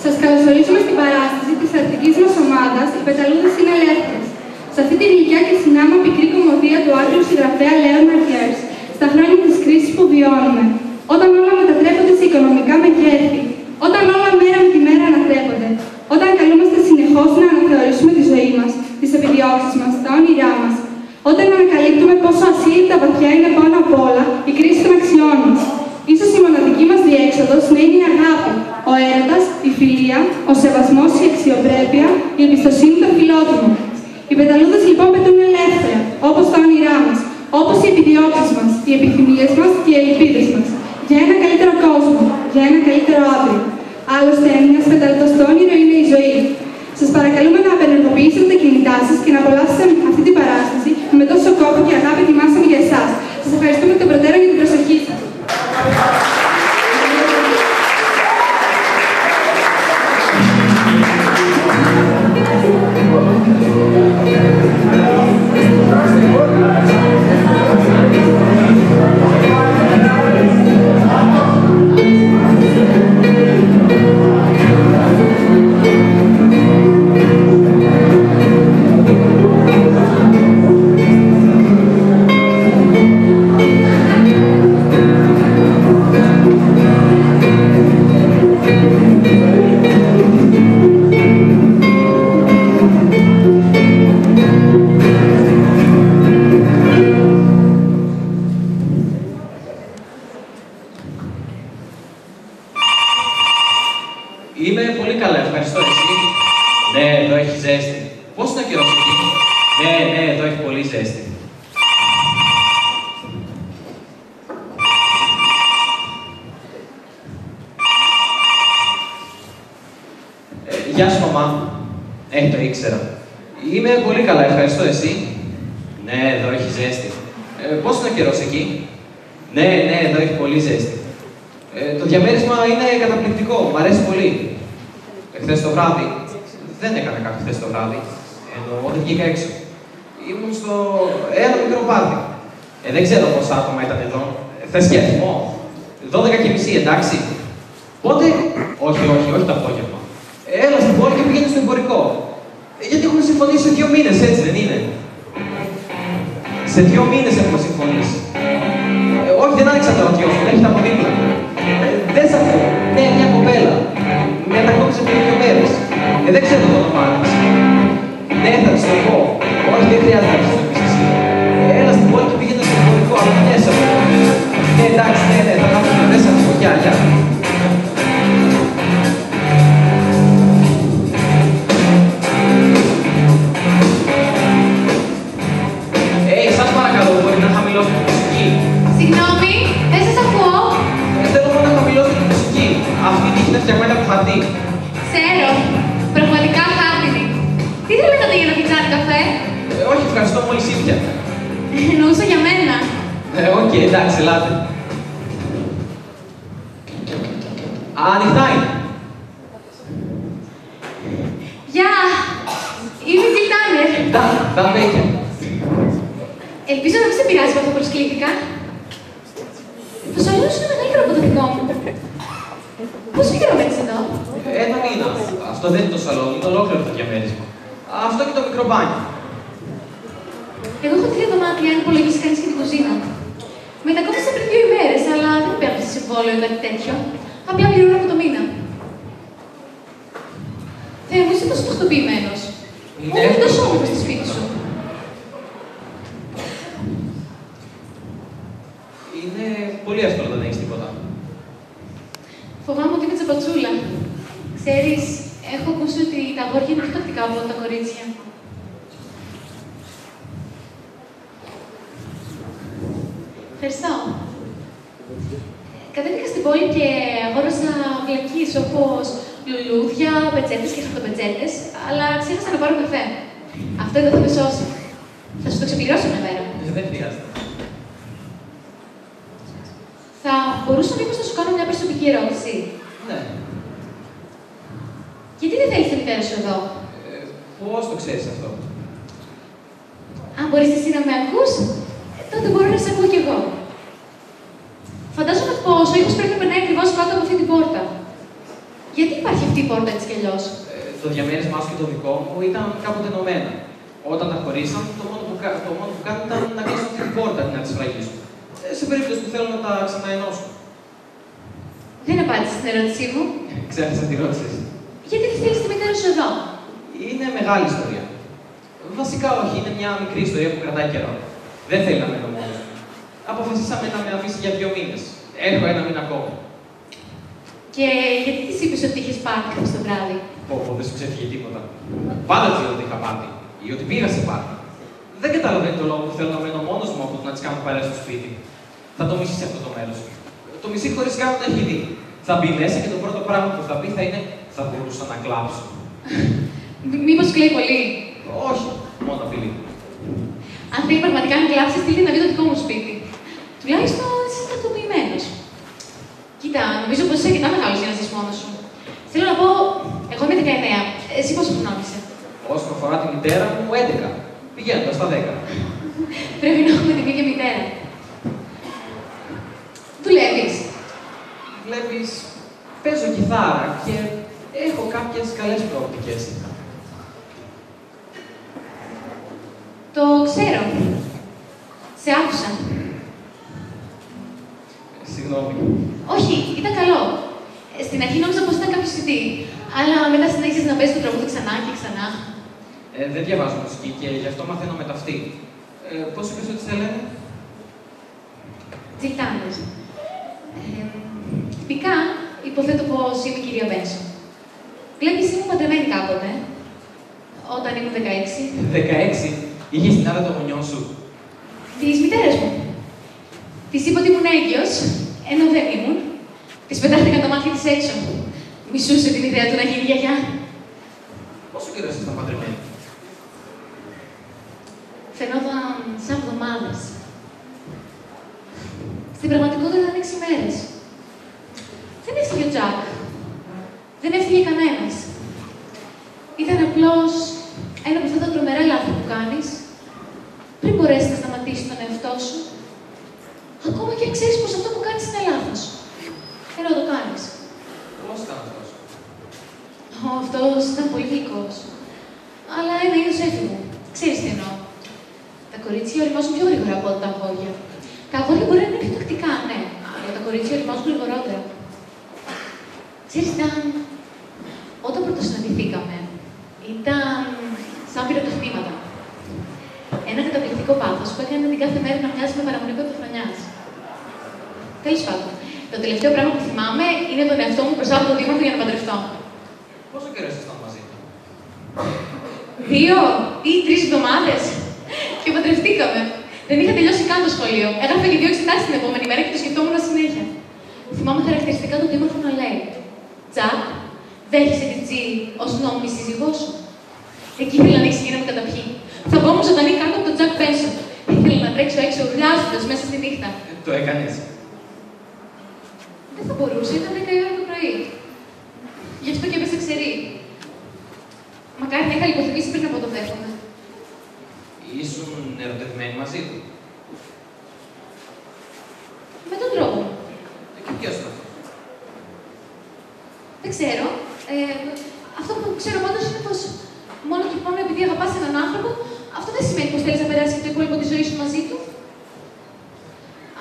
Σας καλωσορίζουμε στην παράσταση της αρτικής μας ομάδας «Οι Πεταλούδες είναι ελεύθερες». Σε αυτή τη γλυκιά και συνάμα πικρή κωμωδία του Άγγλου συγγραφέα Λέοναρντ Γέρς, στα χρόνια της κρίσης που βιώνουμε, όταν όλα μετατρέπονται σε οικονομικά μεγέθη, όταν όλα μέρα με τη μέρα ανατρέπονται, όταν καλούμαστε συνεχώς να αναθεωρήσουμε τη ζωή μας, τις επιδιώξεις μας, τα όνειρά μας, όταν ανακαλύπτουμε πόσο ασύλληπτα βαθιά είναι πάνω απ' όλα η κρίση των αξιών μας. Ίσως η μοναδική μας διέξοδος να είναι η αγάπη, ο έρωτας, η φιλία, ο σεβασμός, η αξιοπρέπεια, η εμπιστοσύνη των φιλότιμων. Οι πεταλούδες λοιπόν πετούν ελεύθερα, όπως τα όνειρά μας, όπως οι επιδιώξεις μας, οι επιθυμίες μας και οι ελπίδες μας, για ένα καλύτερο κόσμο, για ένα καλύτερο αύριο. Άλλωστε, μιας πεταλούδας το όνειρο είναι η ζωή. Σας παρακαλούμε να απενεργοποιήσετε τα κινητά σας και να απολαύσετε αυτή την παράσταση που με τόσο κόπο και αγάπη ετοιμάσαμε για εσάς. Σας ευχαριστούμε εκ των προτέρων για την προσοχή σας. Είμαι πολύ καλά, ευχαριστώ. Εσύ? Ναι, εδώ έχει ζέστη. Πώς είναι ο καιρός εκεί? Ναι, εδώ έχει πολύ ζέστη. Γεια σου, μαμά. Το ήξερα. Είμαι πολύ καλά, ευχαριστώ. Εσύ? Ναι, εδώ έχει ζέστη. Πώς είναι ο καιρός εκεί? Ναι, εδώ έχει πολύ ζέστη. Το διαμέρισμα είναι καταπληκτικό, μου αρέσει πολύ. Χθες το βράδυ, δεν έκανα κάτι χθες το βράδυ, ενώ δεν βγήκα έξω. Ήμουν στο ένα μικρό πάρτι. Δεν ξέρω πόσα άτομα ήταν εδώ. Θες και αριθμό? 12:30, εντάξει. Πότε? Όχι το απόγευμα. Έλα στην πόλη και πήγαινε στο εμπορικό. Γιατί έχουμε συμφωνήσει σε 2 μήνες, έτσι δεν είναι? Σε 2 μήνες έχουμε συμφωνήσει. Όχι, δεν άνοιξα το ραδιόφωνο, έχετε από δίπλα. Δεν σ' ακούω. Ναι, μια κοπέλα. Μετακόμισε πριν 2 μέρες. Δεν ξέρω το όνομά της. Ναι, θα της το πω. Όχι, δεν χρειάζεται να της το πεις εσύ. Έλα στην πόλη και πήγαινε στο εμπορικό, αλλά μέσα. Ναι, εντάξει, θα τα πούμε. Δεν σ' ακούω. Γεια. Σας παρακαλώ, μπορεί να χαμηλώσετε τη μουσική? Συγγνώμη, δεν σας ακούω. Θέλω να χαμηλώσετε τη μουσική. Αυτή τη είναι φτιαγμένη από χαρτί. Ξέρω, πραγματικά χάρτινη. Τι θα λέγατε για να πιτσάρει καφέ? Όχι, ευχαριστώ, μόλις ήρθα. Εννοούσα για μένα. Οκ, εντάξει, ελάτε. Ανοιχτά είναι. Γεια, είμαι η Jill Tanner. Τα μπέικερ. Ελπίζω να μην σε πειράζει που προσκλήθηκα. Το σαλόνι σου είναι μεγαλύτερο από το δικό μου. Πόσο καιρό μένεις εδώ? 1 μήνα. Αυτό δεν είναι το σαλόνι, είναι ολόκληρο το διαμέρισμα. Αυτό και το μικρό μπάνιο. Εγώ έχω 3 δωμάτια, αν υπολογίσει κανείς και την κουζίνα. Μετακόμισα πριν 2 ημέρες, αλλά δεν υπέγραψα συμβόλαιο ή κάτι τέτοιο. Απλά πληρώνω από το μήνα. Θεέ μου, είσαι τόσο τακτοποιημένος. Μου είναι τόσο όμορφο στη σπίτι σου. Είναι πολύ εύκολο να δεν έχεις τίποτα. Φοβάμαι ότι είμαι τσαπατσούλα. Ξέρεις, έχω ακούσει ότι τα αγόρια είναι πιο τακτικά από τα κορίτσια. Ευχαριστώ. Κατέβηκα στην πόλη και αγόρασα βλακίες όπως λουλούδια, πετσέτες και χαρτοπετσέτες, αλλά ξέχασα να πάρω καφέ. Αυτό εδώ θα με σώσει. Θα σου το ξεπληρώσω μια μέρα. Δεν χρειάζεται. Θα μπορούσα μήπως να σου κάνω μια προσωπική ερώτηση? Ναι. Γιατί δεν θέλεις τη μητέρα σου εδώ? Πώς το ξέρεις αυτό? Αν μπορείς εσύ να με ακούς, τότε μπορώ να σε ακούω κι εγώ. Φαντάζομαι πως ο ήχος πρέπει να περνάει ακριβώς κάτω από αυτή την πόρτα. Γιατί υπάρχει αυτή αυτή η πόρτα έτσι κι αλλιώς? Το διαμέρισμά σου και το δικό μου ήταν κάποτε ενωμένα. Όταν τα χωρίσαν, το μόνο που κάνουν ήταν να κλείσουν αυτή την πόρτα αντί να τη σφραγίσουν. Σε περίπτωση που θέλουν να τα ξαναενώσουν. Δεν απάντησες στην ερώτησή μου. Ξέχασα τη ρώτησες. Γιατί δεν θέλεις τη μητέρα σου εδώ? Είναι μεγάλη ιστορία. Βασικά όχι, είναι μια μικρή ιστορία που κρατάει καιρό. Δεν θέλει να μένω μόνος μου. Αποφασίσαμε να με αφήσει για 2 μήνες. Έχω 1 μήνα ακόμα. Και γιατί της είπες ότι είχες πάρτι χθες το βράδυ? Δεν σου ξέφυγε τίποτα. Πάντα της λέω ότι είχα πάρτι. Ή ότι πήγα σε πάρτι. Δεν καταλαβαίνει το λόγο που θέλω να μένω μόνος μου από το να της κάνω παρέα στο σπίτι. Θα το μισήσει αυτό το μέρος. Το μισή χωρίς καν να έχει δει. Θα μπει μέσα και το πρώτο πράγμα που θα πει θα είναι θα μπορούσα να κλάψω. Μήπως κλαίει πολύ? Όχι, μόνο απειλή. Αν θέλει πραγματικά να κλάψει, στείλει να δει το δικό μου σπίτι. Τουλάχιστον είσαι τακτοποιημένος. Κοίτα, νομίζω πως είσαι αρκετά μεγάλος για να ζεις μόνος σου. Θέλω να πω, εγώ είμαι 19. Εσύ πόσο χρονών είσαι? Όσον αφορά τη μητέρα μου, 11. Πηγαίνοντας στα 10. Πρέπει να έχουμε την ίδια μητέρα. Δουλεύεις? Βλέπεις, παίζω κιθάρα και έχω κάποιες καλές προοπτικές. Το ξέρω. Σε άκουσα. Συγγνώμη. Όχι, ήταν καλό. Στην αρχή νόμιζα πως ήταν κάποιο CD, αλλά μετά συνέχισες να παίζεις το τραγούδι ξανά και ξανά. Δεν διαβάζω μουσική και γι' αυτό μαθαίνω με ταυτή. Πώς είπες ότι σε λένε? Τζιλτάνες. Τυπικά, υποθέτω πως είμαι η κυρία Μπένσον. Βλέπεις, ήμουν παντρεμένη κάποτε, όταν ήμουν 16. 16. Είχες την άδεια το γονιό σου. Της μητέρας μου. Της είπα ότι ήμουν έγκυος, ενώ δεν ήμουν. Της πετάχτηκαν τα μάτια της έξω. Μισούσε την ιδέα του να γίνει γιαγιά. Πόσο καιρό ήσασταν παντρεμένοι? Φαινόταν σαν εβδομάδες. Στην πραγματικότητα ήταν 6 μέρες. Δεν έφυγε ο Τζακ. Δεν έφυγε κανένας. Ήταν απλώς ένα από αυτά τα τρομερά λάθη που κάνεις πριν μπορέσεις να σταματήσεις τον εαυτό σου. Ακόμα και αν ξέρεις πως αυτό που κάνεις είναι λάθος. Ενώ το κάνεις. Πώς ήταν αυτός? Αυτός ήταν πολύ γλυκός. Αλλά ένα είδος έφηβου. Ξέρεις τι εννοώ. Τα κορίτσια οριμάζουν πιο γρήγορα από ό,τι τα αγόρια. Τα αγόρια μπορεί να είναι πιο τακτικά, ναι, αλλά τα κορίτσια οριμάζουν γρηγορότερα. Ξέρεις, όταν πρωτοσυναντηθήκαμε, ήταν σαν πυροτεχνήματα. Ένα καταπληκτικό πάθος που έκανε την κάθε μέρα να μοιάζει με παραμονικό του χρονιάς. Τέλος πάντων, το τελευταίο πράγμα που θυμάμαι είναι τον εαυτό μου μπροστά από τον δήμαρχο για να παντρευτώ. Πόσο καιρό ήσασταν μαζί? 2 ή 3 εβδομάδες. Και παντρευτήκαμε. Δεν είχα τελειώσει καν το σχολείο. Έγραφε και 2 εξετάσεις την επόμενη μέρα και το σκεφτόμουν συνέχεια. Θυμάμαι χαρακτηριστικά τον δήμαρχο να λέει: Τζακ, δέχεσαι την Τζι ως νόμιμη σύζυγό σου? Εκεί ήθελα να εξηγεί να με καταπιεί. Θα βγω όμως ζωντανή κάτω από τον Τζακ Μπένσον. Ήθελα να τρέξω έξω ουρλιάζοντας μέσα στη νύχτα. Το έκανες? Δεν θα μπορούσε, ήταν 10 η ώρα το πρωί. Γι' αυτό και έπεσε ξερή. Μακάρι να είχα λιποθυμήσει πριν από το δέχομαι. Ήσουν ερωτευμένη μαζί του? Με τον τρόπο. Και ποιος είναι αυτό? Δεν ξέρω. Αυτό που ξέρω πάντως είναι πως μόνο και μόνο επειδή αγαπάς έναν άνθρωπο, αυτό δεν σημαίνει πως θέλεις να περάσεις και το υπόλοιπο τη ζωή σου μαζί του.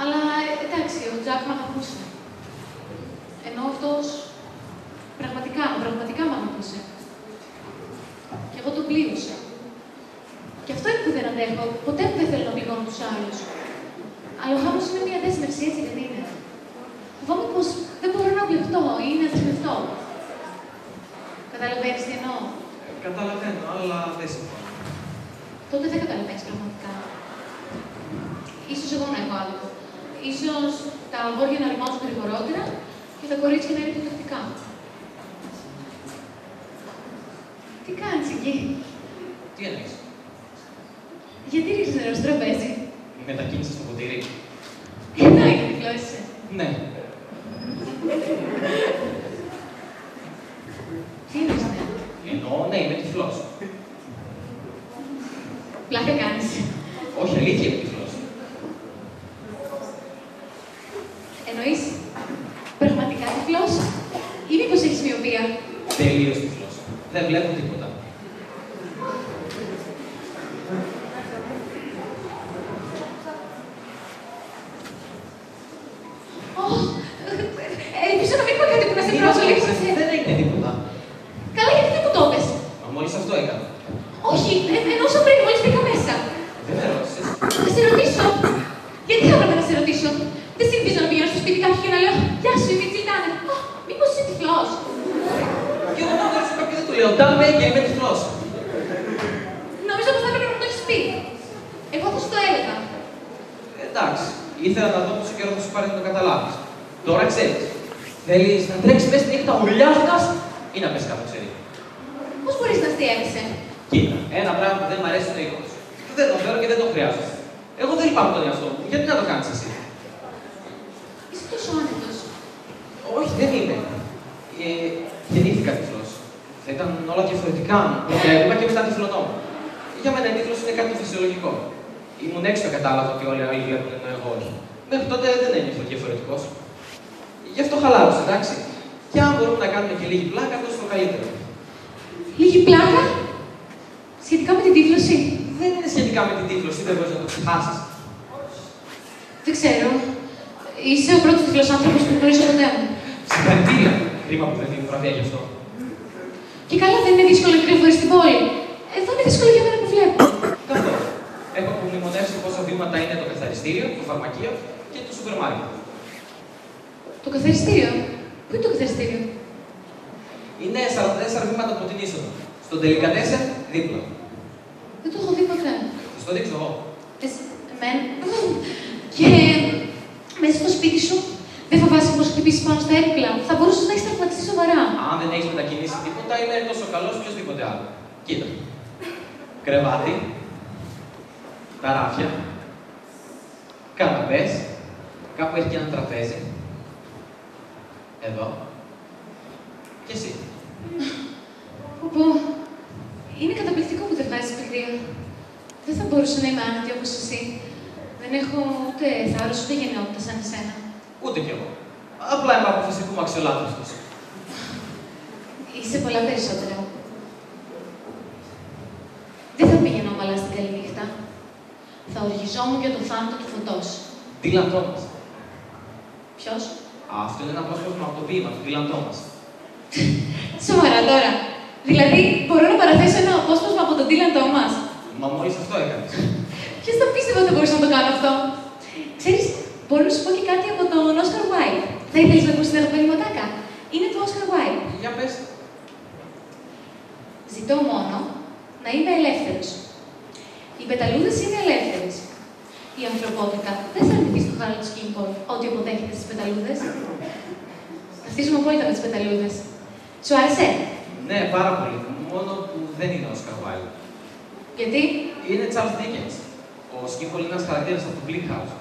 Αλλά εντάξει, ο Τζακ μ' αγαπούσε. Ενώ αυτός πραγματικά μ' αγαπούσε. Και εγώ τον πλήρωσα. Και αυτό είναι που δεν αντέχω. Ποτέ δεν θέλω να πληγώνω τους άλλους. Αλλά ο γάμος είναι μια δέσμευση, έτσι δεν είναι? Φοβάμαι πως δεν μπορώ να βλεφτώ ή να δεσμευτώ. Καταλαβαίνεις τι εννοώ? Καταλαβαίνω, αλλά δεν συμφωνώ. Τότε δεν καταλαβαίνεις πραγματικά. Ίσως εγώ να έχω άδικο. Ίσως τα αγόρια να ρημάζουν γρηγορότερα και τα κορίτσια να είναι πιο τακτικά. Τι κάνεις εκεί? Τι εννοείς? Γιατί ρίχνεις νερό στο τραπέζι? Μετακίνησες στο ποτήρι. Εντάξει, τυφλώσαι. Ναι. Τι είναι ναι? Εννοώ, ναι, είμαι τυφλός. Πλάκα κάνεις. Όχι, αλήθεια είμαι τυφλός. Εννοείς πραγματικά τυφλός ή μήπως έχεις μοιοπία? Τελείως τυφλός. Δεν βλέπω τίποτα. Ελπίζω να μην είπα κάτι που να σε τρώσω λίγο. Δεν έγινε τίποτα. Καλά, γιατί δεν μου το είπες. Μα μόλις αυτό έκανα. Όχι, εννοούσα πριν, μόλις μπήκα μέσα. Δεν με ρώτησες. Θα σε ρωτήσω. Γιατί θα έπρεπε να σε ρωτήσω. Δεν συνηθίζω να πηγαίνω στο σπίτι κάποιου και να λέω «Γεια σου, η Μίτσι ήταν». Μήπως είσαι τυφλός. Και εγώ να δώσω κάποιον δεν του λέω «Ντάμε και είμαι τυφλός». Νομίζω πως θα έπρεπε να μου το έχεις πει. Εγώ θα σου το έλεγα. Εντάξει, ήθελα να δω πόσο καιρό θα σου πάρει να το καταλάβεις. Τώρα ξέρεις. Θέλεις να τρέξεις μέσα στη νύχτα ουρλιάζοντας ή να πες κάπου ξέρει. Πώς μπορείς να αστείευεσαι. Κοίτα, ένα πράγμα που δεν μ' αρέσει είναι ο ήχος. Δεν το θέλω και δεν το χρειάζεσαι. Εγώ δεν λυπάμαι τον εαυτό μου. Γιατί να το κάνεις εσύ. Είσαι τόσο άνετος. Όχι, δεν είμαι. Γεννήθηκα τυφλός. Θα ήταν όλα διαφορετικά. Το έβλεπα και μετά τυφλωνόμουν. Για μένα η τύφλος είναι κάτι φυσιολογικό. Ήμουν έξω και κατάλαβα ότι όλοι οι άλλοι βλέπουν ενώ εγώ όχι. Μέχρι τότε δεν ένιωθα διαφορετικός. Γι' αυτό χαλάρωσε, εντάξει. Και αν μπορούμε να κάνουμε και λίγη πλάκα, τόσο το καλύτερο. Λίγη πλάκα. Σχετικά με την τύφλωση. Δεν είναι σχετικά με την τύφλωση, δεν μπορείς να το ξεχάσεις. Δεν ξέρω. Είσαι ο πρώτος τυφλός άνθρωπος που γνωρίζω ποτέ μου. Συγχαρητήρια. Κρίμα που δεν δίνει βραβεία γι' αυτό. Και καλά, δεν είναι δύσκολο να κρύβω στην πόλη. Εδώ είναι δύσκολο για μένα που βλέπω. Αυτό. Έχω απομνημονεύσει πόσα βήματα είναι το καθαριστήριο, το φαρμακείο και το σούπερ μάρκετ. Το καθαριστήριο. Πού είναι το καθαριστήριο. Είναι 44 βήματα από την είσοδο. Στον Τελικατέσεν, δίπλα. Δεν το έχω δει ποτέ. Θα στο δείξω εγώ. Και μέσα στο σπίτι σου δεν φοβάσαι πως χτυπήσεις πάνω στα έπιπλα. Θα μπορούσες να έχεις τραυματιστεί σοβαρά. Αν δεν έχεις μετακινήσει τίποτα, είμαι τόσο καλός οποιοδήποτε άλλο. Κοίτα. Κρεβάτι. Τα ράφια. Καναπές. Κάπου έχει και ένα τραπέζι. Εδώ. Και εσύ. Πω, είναι καταπληκτικό που δεν βγάζεις παιδεία. Δεν θα μπορούσα να είμαι άνετη όπως εσύ. Δεν έχω ούτε θάρρος ούτε γενναιότητα σαν εσένα. Ούτε κι εγώ. Απλά είμαι αποφασιστικού αξιολάτρευτος. Είσαι πολλά περισσότερα. Δεν θα πήγαινα ομαλά στην καληνύχτα. Θα οργιζόμουν για το θάνατο του φωτός. Ντίλαν Τόμας. Ποιος? Αυτό είναι ένα απόσπασμα από το ποίημα του Ντίλαν Τόμας. Σοβαρά τώρα. Δηλαδή, μπορώ να παραθέσω ένα απόσπασμα από τον Ντίλαν Τόμας. Μα μόλις αυτό έκανες. Ποιος θα πίστευε ότι μπορούσα να το κάνω αυτό. Ξέρεις, μπορώ να σου πω και κάτι από τον Όσκαρ Βάιλντ. Θα ήθελες να ακούσεις την αγαπημένη ματάκα. Είναι του Όσκαρ Βάιλντ. Για πες. Ζητώ μόνο να είμαι ελεύθερος. Οι πεταλούδες είναι ελεύθερες. Η ανθρωπότητα δεν θα αρνηθεί στο Χάρολντ Σκίνπορ ό,τι αποδέχεται στις πεταλούδες. Ταυτίζομαι απόλυτα με τις πεταλούδες. Σου άρεσε? Ναι, πάρα πολύ. Μόνο που δεν είναι ο Όσκαρ Βάιλντ. Γιατί? Είναι Charles Dickens. Ο Σκίνπορ είναι ένας χαρακτήρας από το Bleak House.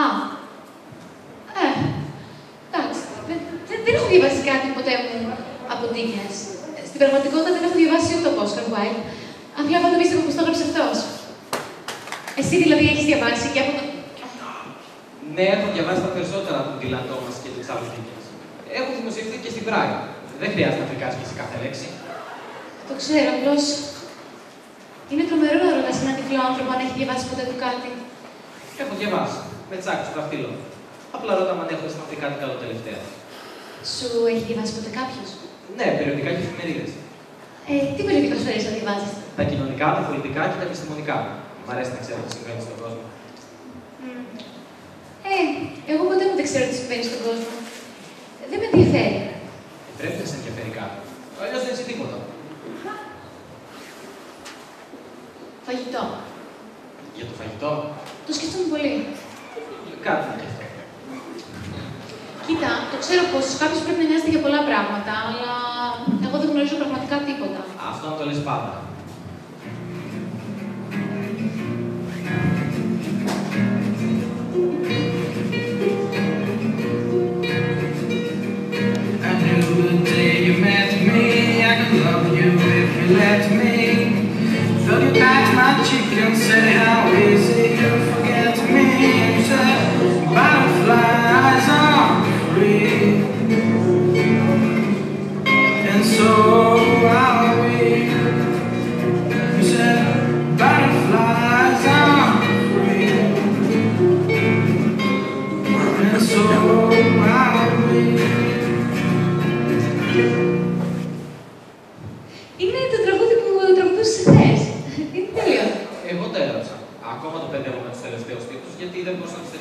Α. Εντάξει. Δεν έχω διαβάσει κάτι ποτέ μου από Dickens. Στην πραγματικότητα δεν έχω διαβάσει ούτε από Όσκαρ Βάιλντ. Απλά πάντα πίστευα πως το έγραψε αυτός. Εσύ δηλαδή έχεις διαβάσει και από τον... Ναι, έχω διαβάσει τα περισσότερα από τον Ντίλαν Τόμας και τον Charles Dickens. Έχω δημοσιευτεί και στην Πράγα. Δεν χρειάζεται να φρικάσεις και σε κάθε λέξη. Το ξέρω, απλώς... Είναι τρομερό να ρωτάς έναν τυφλό άνθρωπο αν έχει διαβάσει ποτέ του κάτι. Έχω διαβάσει. Με τσάκι στο δαχτυλό. Απλά ρωτάμε αν έχω αισθανθεί κάτι καλό τελευταία. Σου έχει διαβάσει ποτέ κάποιος? Ναι, περιοδικά και εφημερίδες. Τι περιοδικά σου αρέσει να διαβάζεις? Τα κοινωνικά, τα πολιτικά και τα επιστημονικά. Μ' αρέσει να ξέρω τι συμβαίνει στον κόσμο. Εγώ ποτέ μου δεν ξέρω τι συμβαίνει στον κόσμο. Δεν με ενδιαφέρει. Πρέπει να σε ενδιαφέρει κάτι. Αλλιώς δεν είσαι τίποτα. Φαγητό. Για το φαγητό. Το σκέφτομαι πολύ. Κάτι είναι και αυτό. Κοίτα, το ξέρω πως κάποιος πρέπει να νοιάζεται για πολλά πράγματα, αλλά εγώ δεν γνωρίζω πραγματικά τίποτα. Αυτό να το λες πάντα.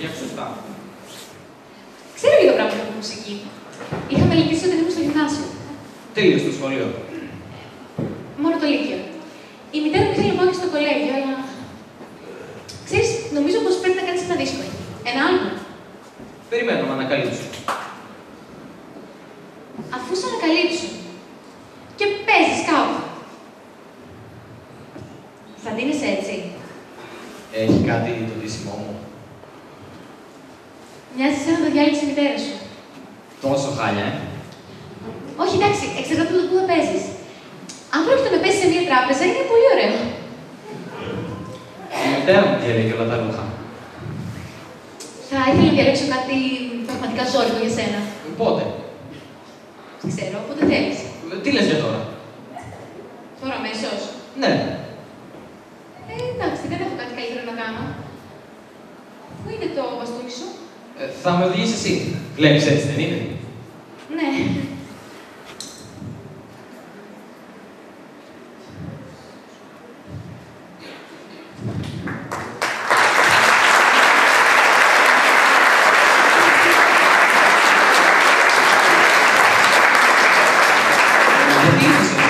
φτιάξει σωστά. Ξέρω λίγα πράγματα από μουσική. Είχα μελετήσει όταν ήμουν στο γυμνάσιο. Τέλειωσε το σχολείο. Μόνο το Λύκειο. Η μητέρα μου ήθελε να πάω και στο κολέγιο, αλλά. Ξέρεις, νομίζω πως πρέπει να κάνεις ένα δίσκο. Ένα άλμπομ. Περιμένω να ανακαλύψω. Αφού σε ανακαλύψουν και παίζεις κάπου, θα ντύνεσαι έτσι. Έχει κάτι το ντύσιμό μου. Μοιάζει σαν να το διάλεξε η μητέρα σου. Τόσο χάλια, Όχι, εντάξει, εξαρτάται από το που θα παίζεις. Αν πρόκειται να παίζεις σε μια τράπεζα, είναι πολύ ωραίο. Η μητέρα μου διαλέγει όλα τα ρούχα. Θα ήθελα να διαλέξω κάτι πραγματικά ζώρικο για σένα. Πότε? Δεν ξέρω, πότε θέλεις. Τι λες για τώρα? Τώρα αμέσως. Ναι. Εντάξει, δεν έχω κάτι καλύτερο να κάνω. Πού είναι το μπαστούνι σου? Θα με οδηγήσεις εσύ. Βλέπεις έτσι, δεν είναι? Ναι. Γιατί ήρθες εδώ?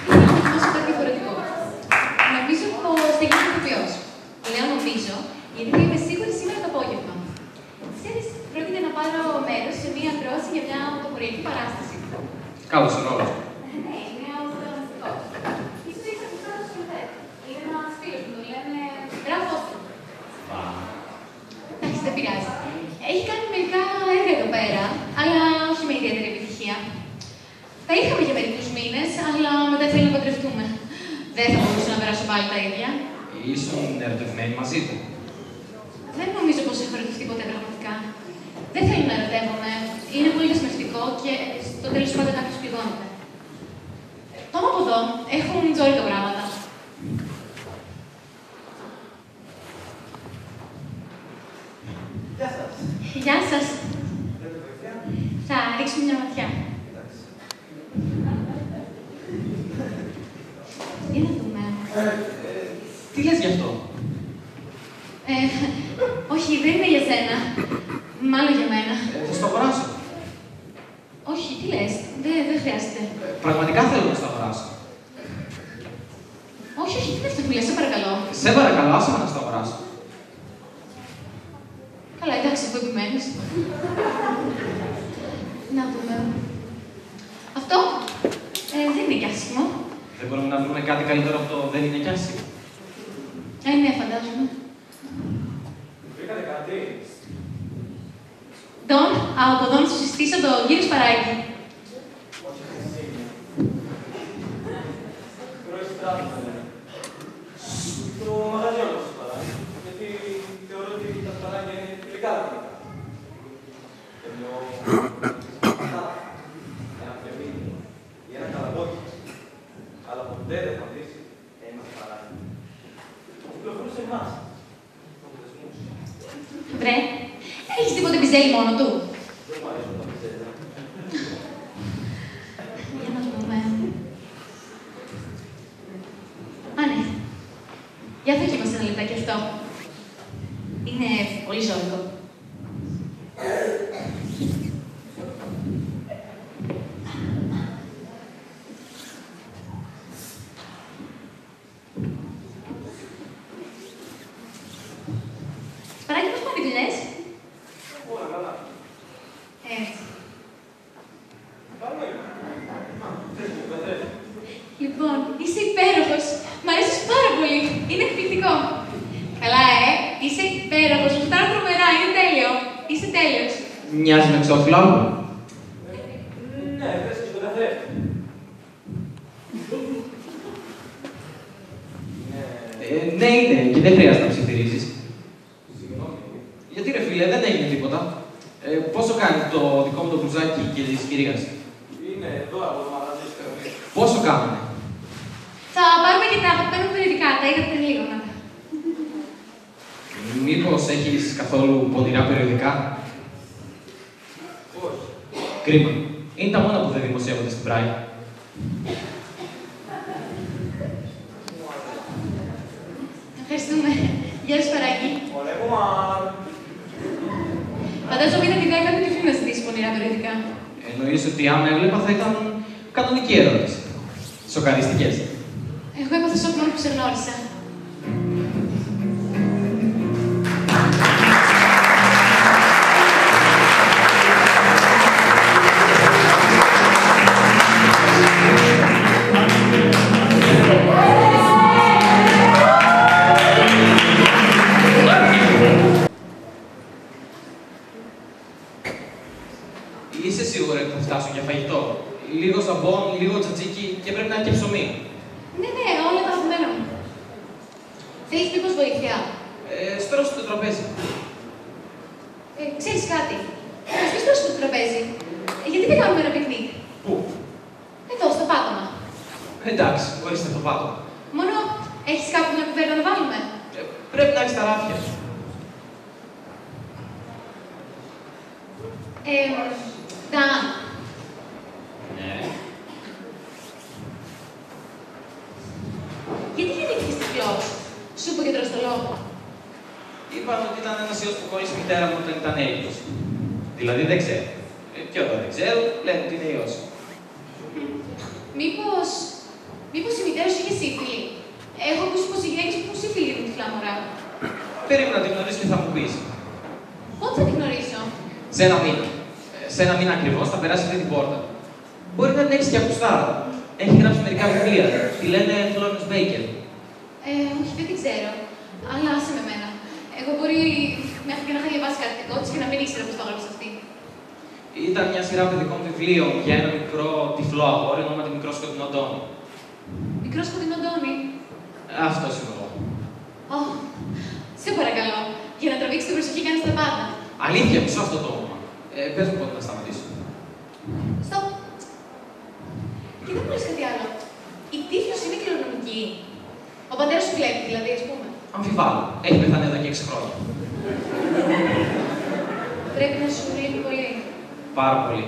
Ήθελα να δοκιμάσω κάτι διαφορετικό. Νομίζω πως θα γίνει ηθοποιός. Λέω νομίζω, γιατί θα είμαι σίγουρη σήμερα το απόγευμα. Ξέρεις, πρόκειται να πάρω μέρος σε μία ακρόαση για μια πρωτοποριακή παράσταση. Καλώς ο ρόλος. Ναι, είναι ο πρωταγωνιστικός. Ίσως έχεις ακούσει το σκηνοθέτη. Είναι ένας φίλος μου, τον λένε Γράφος του. Εντάξει, δεν πειράζει. Έχει κάνει μερικά έργα εδώ πέρα, αλλά όχι με ιδιαίτερη επιτυχία. Τα είχαμε για μερικούς μήνες, αλλά μετά ήθελε να παντρευτούμε. Δεν θα μπορούσα να περάσω πάλι τα ίδια. Ήσουν ερωτευμένη μαζί του. Δεν νομίζω πως έχω ερωτευτεί ποτέ πραγματικά. Δεν θέλω να ερωτεύομαι. Είναι πολύ δεσμευτικό και στο τέλος πάντα κάποιος πληγώνεται. Πάμε από εδώ. Έχουν τζόρικα πράγματα. Γεια σας. Γεια σας. Θέλετε βοήθεια? Θα ρίξουμε μια ματιά. Εντάξει. Για να δούμε. Τι λες γι' αυτό? Όχι, δεν είναι για σένα. Μάλλον για μένα. Θα στο αγοράσω. Όχι, τι λες. Δεν χρειάζεται. Πραγματικά θέλω να στο αγοράσω. Όχι, όχι, τι είναι αυτό που λες, σε παρακαλώ. Σε παρακαλώ, άσε με να στο αγοράσω. Καλά, εντάξει, αφού επιμένεις. Να δούμε. Αυτό δεν είναι κι άσχημο. Δεν μπορούμε να βρούμε κάτι καλύτερο από το δεν είναι κι άσχημο. Ναι, φαντάζομαι. Βρήκατε κάτι? Ντόν, από εδώ να σου συστήσω το κύριο Σπαράκη. Όχι, εσύ. Τρώει στράτο, λένε. Το μαγαζί όλο σας παράγει. Γιατί θεωρώ ότι τα σπαράγια είναι φιλικά δικά. Εννοώ ένα φλεμίδι ή ένα καλαμπόκι. Αλλά ποτέ δεν θα βρεις ένα σπαράγι. Κυκλοφορούν σε εμάς. Τους δεσμούς. Βρε, έχεις τίποτε πιζέλι μόνο του. Δεν μου αρέσουν τα πιζέλια. Για να δούμε. Α, ναι. Για δοκίμασε ένα λεπτάκι αυτό. Είναι πολύ ζώρικο. Σπαράκι, πώς πάνε οι δουλειές? Όλα καλά. Έτσι. Καλό είναι. Θες μου, δεν θες. Λοιπόν, είσαι υπέροχος. Μ' αρέσεις πάρα πολύ. Είναι εκπληκτικό. Καλά, είσαι υπέροχος. Μου φτάνει τρομερά. Είναι τέλειο. Είσαι τέλειος. Μοιάζει με εξώφυλλο. Ναι, θες και τον καθρέφτη. Ναι, είναι και δεν χρειάζεται να ψιθυρίζεις. Συγγνώμη. Γιατί ρε φίλε, δεν έγινε τίποτα. Πόσο κάνει το δικό μου το μπλουζάκι και της κυρίας? Είναι εδώ από το μαγαζί στο Ερμίδη. Πόσο κάνουνε? Θα πάρουμε και τα αγαπημένα μου περιοδικά. Τα είδα πριν λίγο. Να. Μήπως έχεις καθόλου πονηρά περιοδικά? Όχι. Κρίμα. Είναι τα μόνα που δεν δημοσιεύονται στην Πράγη. Ευχαριστούμε. Γεια σου, Σπαράκη. Ωραία, Φαντάζομαι είδα τη ιδέα κάποιου τυφλού να ζητήσει πονηρά περιοδικά. Εννοείς ότι άμα έβλεπα θα ήταν κανονική ερώτηση. Σοκαριστικές. Εγώ έπαθα σοκ μόνο που σε γνώρισα. Είσαι σίγουρη ότι θα φτάσουν για φαγητό? Λίγο ζαμπόν, λίγο τζατζίκι και πρέπει να είναι και ψωμί. Ναι, ναι, όλα τα αγαπημένα μου. Θέλεις μήπως βοήθεια? Στρώσου το τραπέζι. Ξέρεις κάτι. Ας μην στρώσουμε το τραπέζι. Γιατί δεν κάνουμε ένα πικνίκ? Πού? Εδώ, στο πάτωμα. Εντάξει, ορίστε το πάτωμα. Μόνο έχεις κάπου μια κουβέρτα να βάλουμε? Πρέπει να έχεις τα ράφια. Ντάν. Ναι. Γιατί γεννήθηκες τυφλός? Σου είπε και τροστολό. Είπαν ότι ήταν ένας ιός που χωρίς μητέρα μου όταν ήταν έγκυος. Δηλαδή δεν ξέρω. Και όταν δεν ξέρω, λένε ότι είναι ιός. Μήπως η μητέρα σου είχε σύφυλλη? Έχω ακούσει πως οι γυναίκες που έχουν σύφυλλη είναι τυφλά μωρά. Περίμενα να την γνωρίσω και θα μου πεις. Πότε θα την γνωρίσω? Σε ένα μήνα. Σε ένα μήνα ακριβώς θα περάσει αυτή την πόρτα. Μπορεί να την έχεις και ακουστά. Έχει γράψει μερικά βιβλία. Τη λένε Florence Baker. Όχι, δεν την ξέρω. Αλλά άσε με μένα. Εγώ μπορεί μέχρι και να είχα διαβάσει κάτι δικό της και να μην ήξερα πως το έγραψε αυτή. Ήταν μια σειρά παιδικών βιβλίων για ένα μικρό τυφλό αγόρι ονόματι Μικρό Σκοτεινό Ντόνι. Μικρό σκοτεινό Ντόνι. Αυτός είμαι εγώ. Σε παρακαλώ. Για να τραβήξει την προσοχή κάνεις τα πάντα. Αλήθεια, μισώ αυτό το όνομα. Πες μου πότε να σταματήσω. Στοπ. Και δεν μου λες κάτι άλλο. Η τύφλος είναι κληρονομική. Ο πατέρας σου βλέπει, δηλαδή, ας πούμε. Αμφιβάλλω. Έχει πεθάνει εδώ και 6 χρόνια. Πρέπει να σου λείπει πολύ. Πάρα πολύ.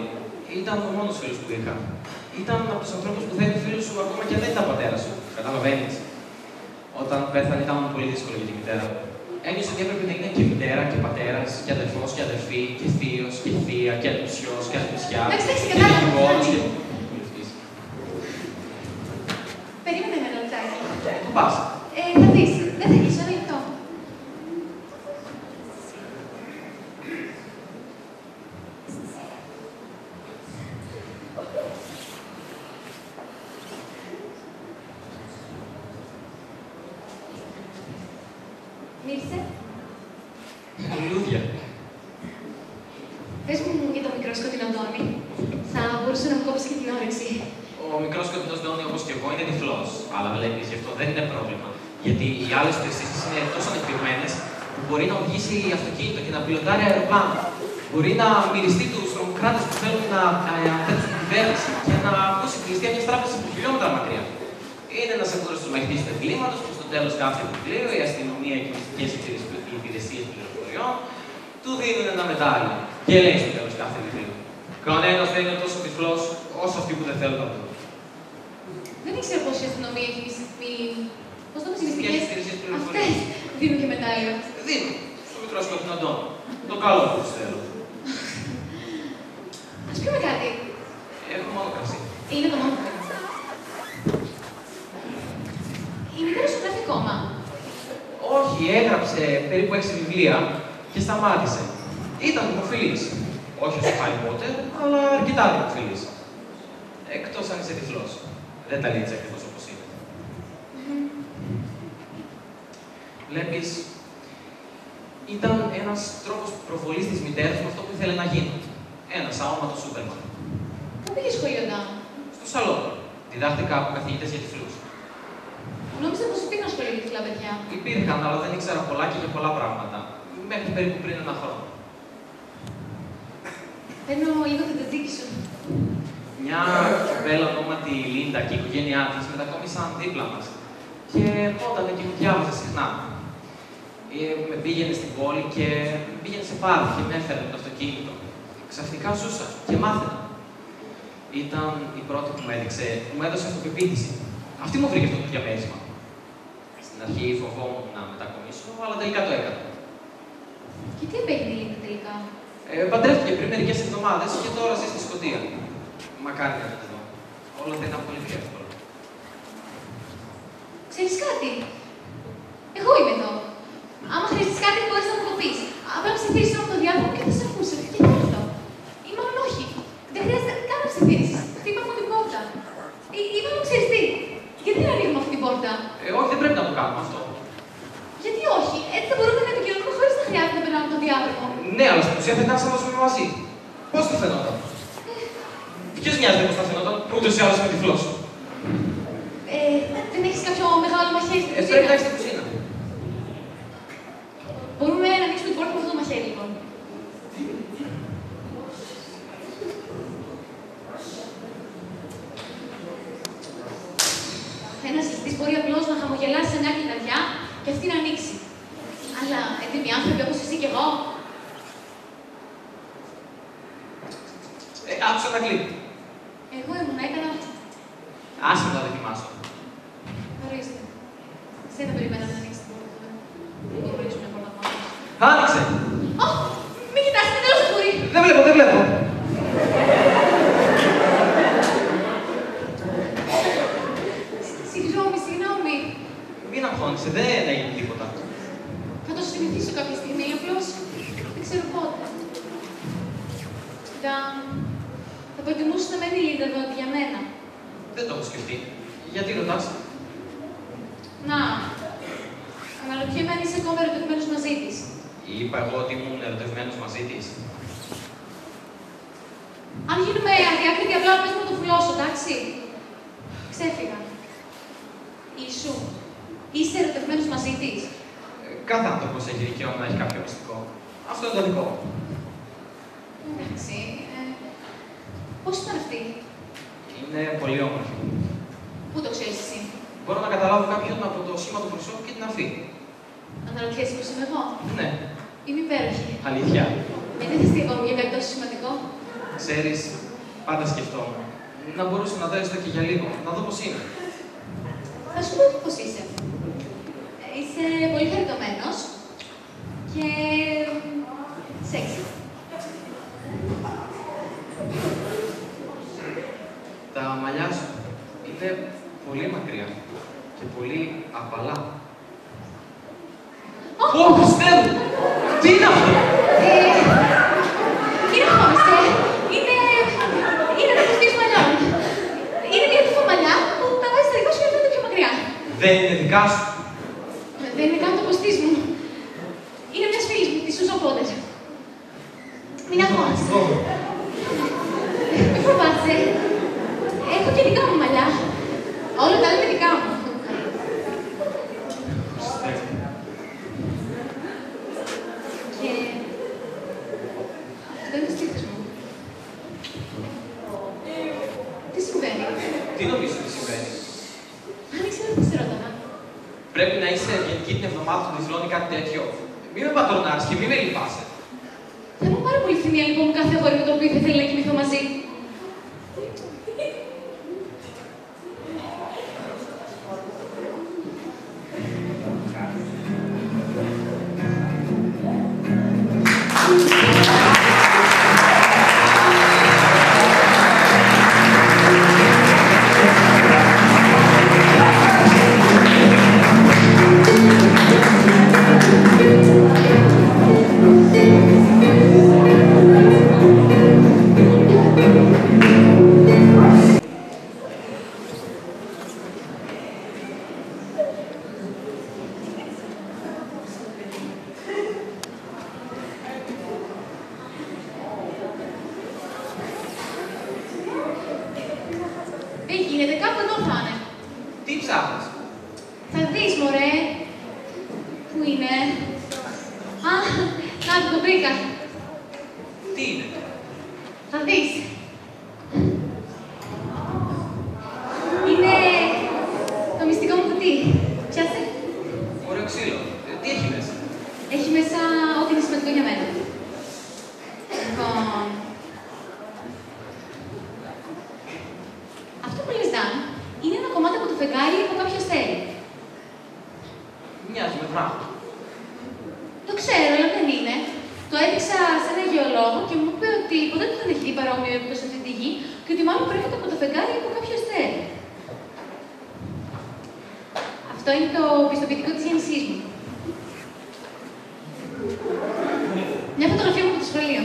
Ήταν ο μόνος φίλος που είχα. Ήταν από τους ανθρώπους που θα είναι φίλος σου ακόμα και αν δεν ήταν πατέρα σου. Καταλαβαίνεις. Όταν πέθανε ήταν πολύ δύσκολο για τη μητέρα μου. Ένιωσε ότι έπρεπε να είναι και μητέρα και πατέρας, και αδερφός και αδερφή, και θείος και θεία, και αντουσιός και αντουσιά. Εντάξει, και δικηγόρος και. Περίμενε ένα λεπτάκι. Πού πας? Θα δεις. Δεν θα κλείσω ένα λεπτό. Μίλησε. Λουλούδια. Πες μου για το μικρό σκοτεινό Ντόνι. Θα μπορούσε να μου κόψει και την όρεξη. Ο μικρός σκοτεινός Ντόνι, όπως και εγώ, είναι τυφλός. Αλλά βλέπεις, γι' αυτό δεν είναι πρόβλημα. Γιατί οι άλλες του αισθήσεις είναι τόσο ανεπτυγμένες που μπορεί να οδηγήσει αυτοκίνητο και να πιλωτάρει αεροπλάνο. Μπορεί να μυριστεί τους τρομοκράτες που θέλουν να θέσουν την κυβέρνηση και να ακούσει τη ληστεία μιας τράπεζας από χιλιόμετρα μακριά. Είναι ένας εμπόρος του μαχητής του εγκλήματος που στο τέλος κάθε βιβλίο η αστυνομία και οι μυστικές υπηρεσίες πληροφοριών του δίνουν ένα μετάλλιο. Και λέει στο τέλος κάθε βιβλίο. Κανένας δεν είναι τόσο τυφλός όσο αυτοί που δεν θέλουν να το δουν. Δεν ήξερα πως η αστυνομία έχει πώς το πεις, Μυστικές υπηρεσίες πληροφοριών. Αυτές δίνουν και μετάλλιο. Δίνουν. Στο μικρό σκοτεινό Ντόνι. Το καλό που τους θέλω. Ας πούμε κάτι. Έχω μόνο κρασί. Είναι το μόνο που κάνω. Η μητέρα σου γράφει ακόμα. Όχι, έγραψε περίπου 6 βιβλία και σταμάτησε. Ήταν δημοφιλής. Όχι όσο Harry Potter, αλλά αρκετά δημοφιλής. Εκτός αν είσαι τυφλός. Δεν τα λέει ακριβώς όπως είναι. Βλέπεις, ήταν ένας τρόπος προβολής της μητέρας με αυτό που ήθελε να γίνει. Ένας αόματος Σούπερμαν. Πού πήγε σχολείο, Ντάν? Στο σαλόνι. Διδάχτηκα από καθηγητές για τυφλούς. Νόμιζα πως υπήρχαν σχολείο για τυφλά παιδιά. Υπήρχαν, αλλά δεν ήξερα πολλά και για πολλά πράγματα. Μέχρι περίπου πριν ένα χρόνο. Παίρνω λίγο την τετζίκη σου. Μια κοπέλα ονόματι Λίντα και η οικογένειά της μετακόμισαν δίπλα μας. Και ερχόταν και μου διάβαζε συχνά. Με πήγαινε στην πόλη και πήγαινε σε πάρκ και με έφερε με το αυτοκίνητο. Ξαφνικά ζούσα και μάθαινα. Ήταν η πρώτη που με έδειξε, που μου έδωσε αυτοπεποίθηση. Αυτή μου βρήκε αυτό το διαμέρισμα. Στην αρχή φοβόμουν να μετακομίσω, αλλά τελικά το έκανα. Και τι απέγινε η Λίντα τελικά? Παντρεύτηκε πριν μερικές εβδομάδες και τώρα ζει στη Σκωτία. Μακάρι να έρθει εδώ. Όλα θα ήταν πολύ πιο εύκολα. Ξέρεις κάτι. Εγώ είμαι εδώ. Άμα χρειαστείς κάτι, μπορείς να μου το πεις. Απλά ψιθύρισε από το διάδρομο και θα σε ακούσω. Και θα έρθω. Ή μάλλον όχι. Δεν χρειάζεται καν να ψιθύρισεις. Χτύπα από την πόρτα. Ή μάλλον ξέρεις τι. Γιατί δεν ανοίγουμε αυτή την πόρτα. Όχι, δεν πρέπει να το κάνουμε αυτό. Γιατί όχι. Έτσι θα μπορούμε να επικοινωνούμε χωρίς να χρειάζεται να περνάμε τον διάδρομο. Ναι, αλλά στην ουσία θα κάτσαμε μαζί. Πώς θα φαινόταν. Ποιος νοιάζεται πώς θα φαινόταν, ούτως ή άλλως είμαι τυφλός. Δεν έχεις κάποιο μεγάλο μαχαίρι στην κουζίνα. Πρέπει να έχεις στην κουζίνα. Μπορούμε να ανοίξουμε την πόρτα με αυτό το μαχαίρι, λοιπόν. Ένας ληστής μπορεί απλώς να χαμογελάσει σε μια κλειδαριά και αυτή να ανοίξει. Αλλά έντιμοι άνθρωποι όπως εσύ και εγώ. Άκουσα τα κλείνει. Εγώ ήμουν, έκανα. Άσε να τα δοκιμάσω. Ορίστε. Εσύ δεν περιμένα να ανοίξει την πόρτα τώρα. Δεν γνωρίζουν μια πόρτα μόνο. Άνοιξε! Μην κοιτάς, είναι τέλος το φούρι. Δεν βλέπω, δεν βλέπω. Συγγνώμη. Μην αγχώνεσαι, δεν έγινε τίποτα. Θα το συνηθίσω κάποια στιγμή, απλώς δεν ξέρω πότε. Θα προτιμούσα να μένει η Λίντα εδώ για μένα. Δεν το έχω σκεφτεί. Γιατί ρωτάς. Να, αναρωτιέμαι αν είσαι ακόμα ερωτευμένος μαζί της. Είπα εγώ ότι ήμουν ερωτευμένος μαζί της. Αν γίνουμε αδιάκριτοι, απλά πες να το φουλώσω, εντάξει. Ξέφυγα. Είσαι ερωτευμένος μαζί της. Κάθε άνθρωπος έχει δικαίωμα να έχει κάποιο μυστικό. Αυτό είναι το δικό μου. Εντάξει. Πώς ήταν αυτή. Είναι πολύ όμορφη. Πού το ξέρεις εσύ. Μπορώ να καταλάβω κάποιον από το σχήμα του προσώπου και την αφή. Αναρωτιέσαι πώς είμαι εγώ. Ναι. Είμαι υπέροχη. Αλήθεια. Δεν θες ακόμη για κάτι τόσο σημαντικό. Ξέρεις, πάντα σκεφτόμουν. Να μπορούσα να δω έστω και για λίγο, να δω πώς είναι. Θα σου πω πώς είσαι. Είσαι πολύ χαριτωμένος και σεξι. Τα μαλλιά σου είναι πολύ μακριά και πολύ απαλά. Ω, Χριστέ μου! Τι είναι αυτό! Κύριε Χόμιστε, είναι τα κουστής μαλλιών. Είναι μια τούφα μαλλιά που τα βάζει στα δικά σου και φαίνεται πιο μακριά. Δεν είναι δικά σου. Δεν είναι καν το κουστής μου. Είναι μιας φίλης μου, της Σούζαν Πότερ. Μην αγχώνεσαι. Μη φοβάσαι. Έχω και δικά μου μαλλιά. Όλα τα άλλα είναι δικά μου. Και αυτό είναι το στήθος μου. Τι συμβαίνει. Τι νομίζεις ότι συμβαίνει. Αν ήξερα τι σε ρώταγα. Πρέπει να είσαι ευγενική την εβδομάδα του τυφλών ή κάτι τέτοιο. Μη με πατρονάρεις και μη με λυπάσαι. Θα μου πάρα πολύ θυμία λοιπόν κάθε αγόρι με το οποίο θα ήθελα να κοιμηθώ μαζί. Δεν γίνεται, κάπου εδώ θα είναι. Τι ψάχνεις. Θα δεις, μωρέ. Πού είναι. Α, να το βρήκα. Τι είναι. Θα δεις. Είναι το μυστικό μου κουτί. Πιάσε. Ωραίο ξύλο. Τι έχει μέσα. Έχει μέσα ό,τι είναι σημαντικό για μένα. Λοιπόν... Αυτό που λες, Δαν, είναι ένα κομμάτι από το φεγγάρι που κάποιος θέλει. Μοιάζει με βράχο. Το ξέρω, αλλά δεν είναι. Το έδειξα σε ένα γεωλόγο και μου είπε ότι ποτέ δεν έχει δει παρόμοιο έπιπτο σε αυτή τη γη και ότι μάλλον προέρχεται από το φεγγάρι από κάποιο αστέρι. Αυτό είναι το πιστοποιητικό της γέννησής μου. Μια φωτογραφία μου από το σχολείο.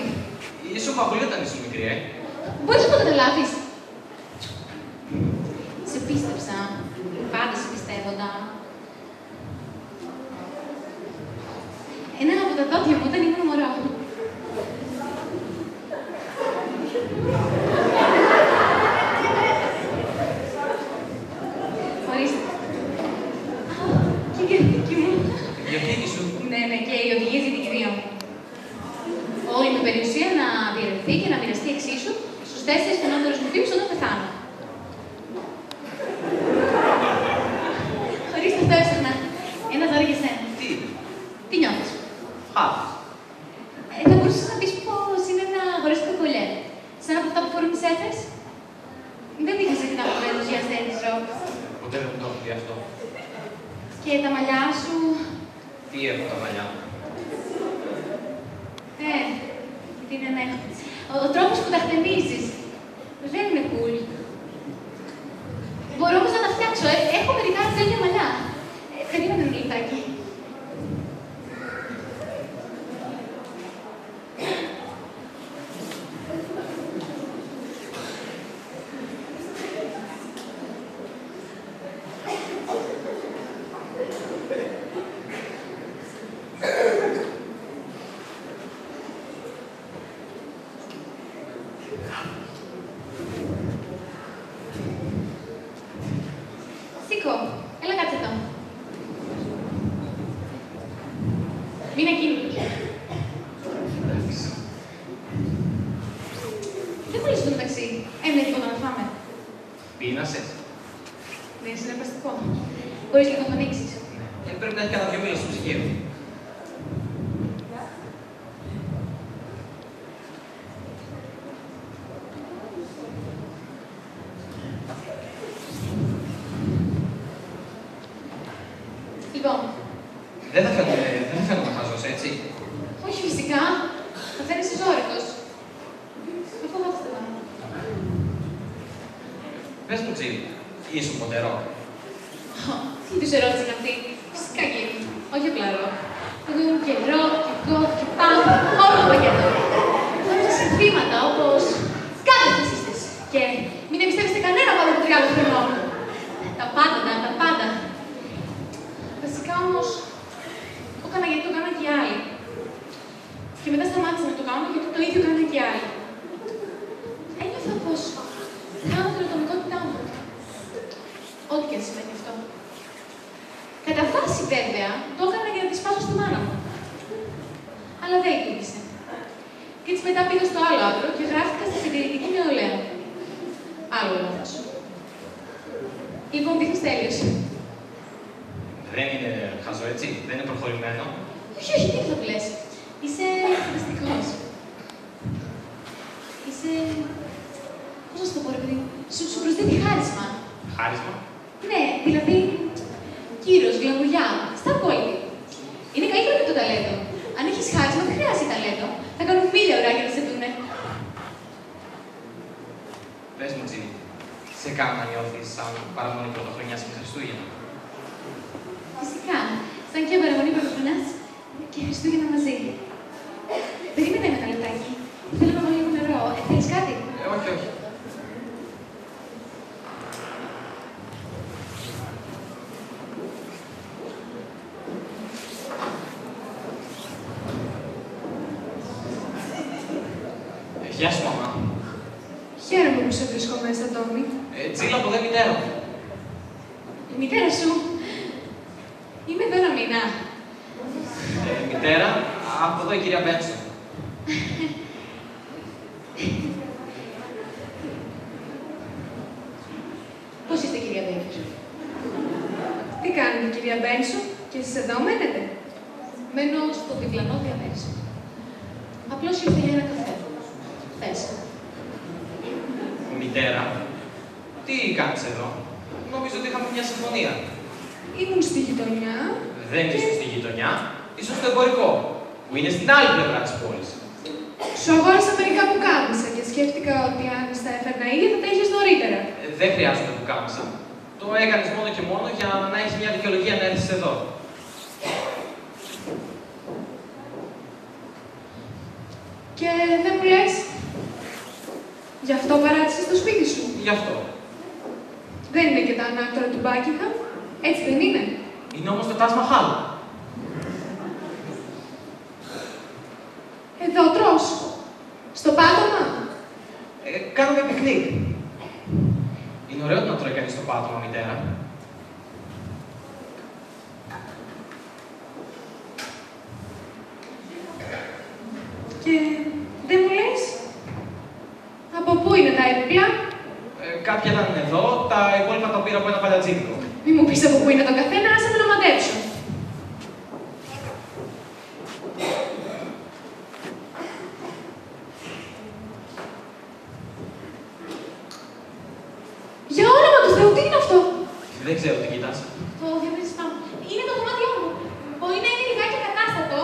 Ήσουν παππούλη όταν ήσουν μικρή, Μπορείς να το καταλάβεις. Σε πίστεψα. Πάντα σε πιστεύοντα. Ένα από τα δόντια μου όταν ήμουν μωρό. Ορίστε. Και η διαθήκη μου. Η διαθήκη σου. Ναι, και οι οδηγίες για την κηδεία μου. Όλη με περιουσία να διαιρεθεί και να μοιραστεί εξίσου στους 4 στενότερους μου φίλους όταν πεθάνω. Ορίστε, αυτό έσαιρνα. Ένα δώρο για σένα. Τι νιώθεις? Χάθος. Θα μπορούσες να πεις πώς είναι να αγοράσεις το κολλιέ. Σαν από αυτά που φορούν τις έφες. Δεν είχες συχνά από το για αστέρι ροκ. Ποτέ δεν μου το έχω πει αυτό. Και τα μαλλιά σου. Τι έχω τα μαλλιά μου. Τι είναι να έχω. Ο τρόπος που τα χτενίζεις. Δεν είναι cool. Μπορώ όμως να τα φτιάξω. Έχω μερικά τέλεια μαλλιά. Περίμενε ένα λεπτάκι. Σήκω. Έλα κάτσε εδώ. Μην ακίνητος. Δεν μου λες στο μεταξύ. Έμεινε τίποτα να φάμε. Πείνασες. Ναι, συναρπαστικό. Μπορείς λίγο να το ανοίξεις. Πρέπει να έχει κανένα 2 μήνες στο ψυγείο. Λοιπόν. Δεν θα φαίνομαι χαζός, έτσι. Όχι, φυσικά. Θα φαίνεσαι ζώρικος. Με φοβάστε πάνω. Πες μου, Τζίλ, ήσουν ποτέ ροκ? Τι είδους ερώτηση είναι αυτή? Φυσικά και ήμουν. Όχι απλά ροκ. Εγώ ήμουν και ροκ, και γκοτ, και πανκ, όλο το πακέτο. Νόμιζα συνθήματα όπως «Κάντε φασίστες» και «Μην εμπιστεύεστε κανένα πάνω από 30 χρονών». Τα πάντα. Βασικά όμως, το έκανα γιατί το έκαναν και οι άλλοι. Και μετά σταμάτησα να το κάνω γιατί το ίδιο έκαναν και οι άλλοι. Ένιωθα πως κάνω την ατομικότητά μου. Ό,τι και αν σημαίνει αυτό. Κατά βάση, βέβαια, το έκανα για να τη σπάσω στη μάνα μου. Αλλά δεν λειτουργήσε. Και έτσι μετά πήγα στο άλλο άκρο και γράφτηκα στη συντηρητική νεολαία. Άλλο λάθος. Λοιπόν, δείχνεις τέλειος. Δεν είναι χαζό, έτσι. Δεν είναι προχωρημένο. Όχι, τι θα λες. Είσαι φανταστικός. Είσαι... Πώς να σου το πω, ρε παιδί. Σου προσθέτει χάρισμα. Χάρισμα. Ναι, δηλαδή, κύρος, γλαμουριά, στα απόλυτη. Είναι καλύτερο και το ταλέντο. Αν έχεις χάρισμα, δεν χρειάζεται ταλέντο. Θα κάνουν 1000 ωράκια να σε δούνε. Πες μου, Τζίνι, σε κάνω να νιώθεις σαν παραμονή πρωτοχρονιάς και Χριστούγεννα? Φυσικά, σαν και παραμονή πρωτοχρονιάς και Χριστούγεννα μαζί. Περίμενε ένα λεπτάκι. Θέλω να βάλω λίγο νερό. Θέλεις κάτι? Όχι. Γεια σου, μαμά. Χαίρομαι που σε βρίσκω μέσα, Τόμι. Τζίλα, από δε μητέρα μου. Η μητέρα σου. Είμαι εδώ ένα μήνα. Μητέρα, από εδώ η κυρία Μπένσον. Πώς είστε, κυρία Μπέικερ? Τι κάνετε, κυρία Μπένσον, και εσείς εδώ μένετε? Μένω στο διπλανό διαμέρισμα. Απλώς ήρθα για ένα καφέ. Θες. Μητέρα, τι κάνεις εδώ? Νομίζω ότι είχαμε μια συμφωνία. Ήμουν στη γειτονιά. Δεν ήσουν στη γειτονιά, ήσουν στο εμπορικό, που είναι στην άλλη πλευρά της πόλης. Σ' ότι αν στα έφερνα ίδια θα τα είχες νωρίτερα. Δεν χρειάζεται πουκάμισα. Το έκανες μόνο και μόνο για να έχεις μια δικαιολογία να έρθεις εδώ. Και δεν μου λες, γι' αυτό παράτησες το σπίτι σου. Γι' αυτό. Δεν είναι και τα ανάκτορα του Buckingham, έτσι δεν είναι? Είναι όμως το Taj Mahal. Εδώ τρως, στο πάτωμα. Κάνουμε πικνίκ. Είναι ωραίο να τρώει κανείς στο πάτωμα, μητέρα. Και δεν μου λες, από πού είναι τα έπιπλα? Κάποια ήταν εδώ, τα υπόλοιπα τα πήρα από ένα παλιατζίδικο. Μη μου πεις από πού είναι το καθένα, άσε με να μαντέψω. Για όνομα του Θεού, τι είναι αυτό? Δεν ξέρω τι κοιτάς. Το διαμέρισμα μου. Είναι το δωμάτιό μου. Μπορεί να είναι λιγάκι ακατάστατο,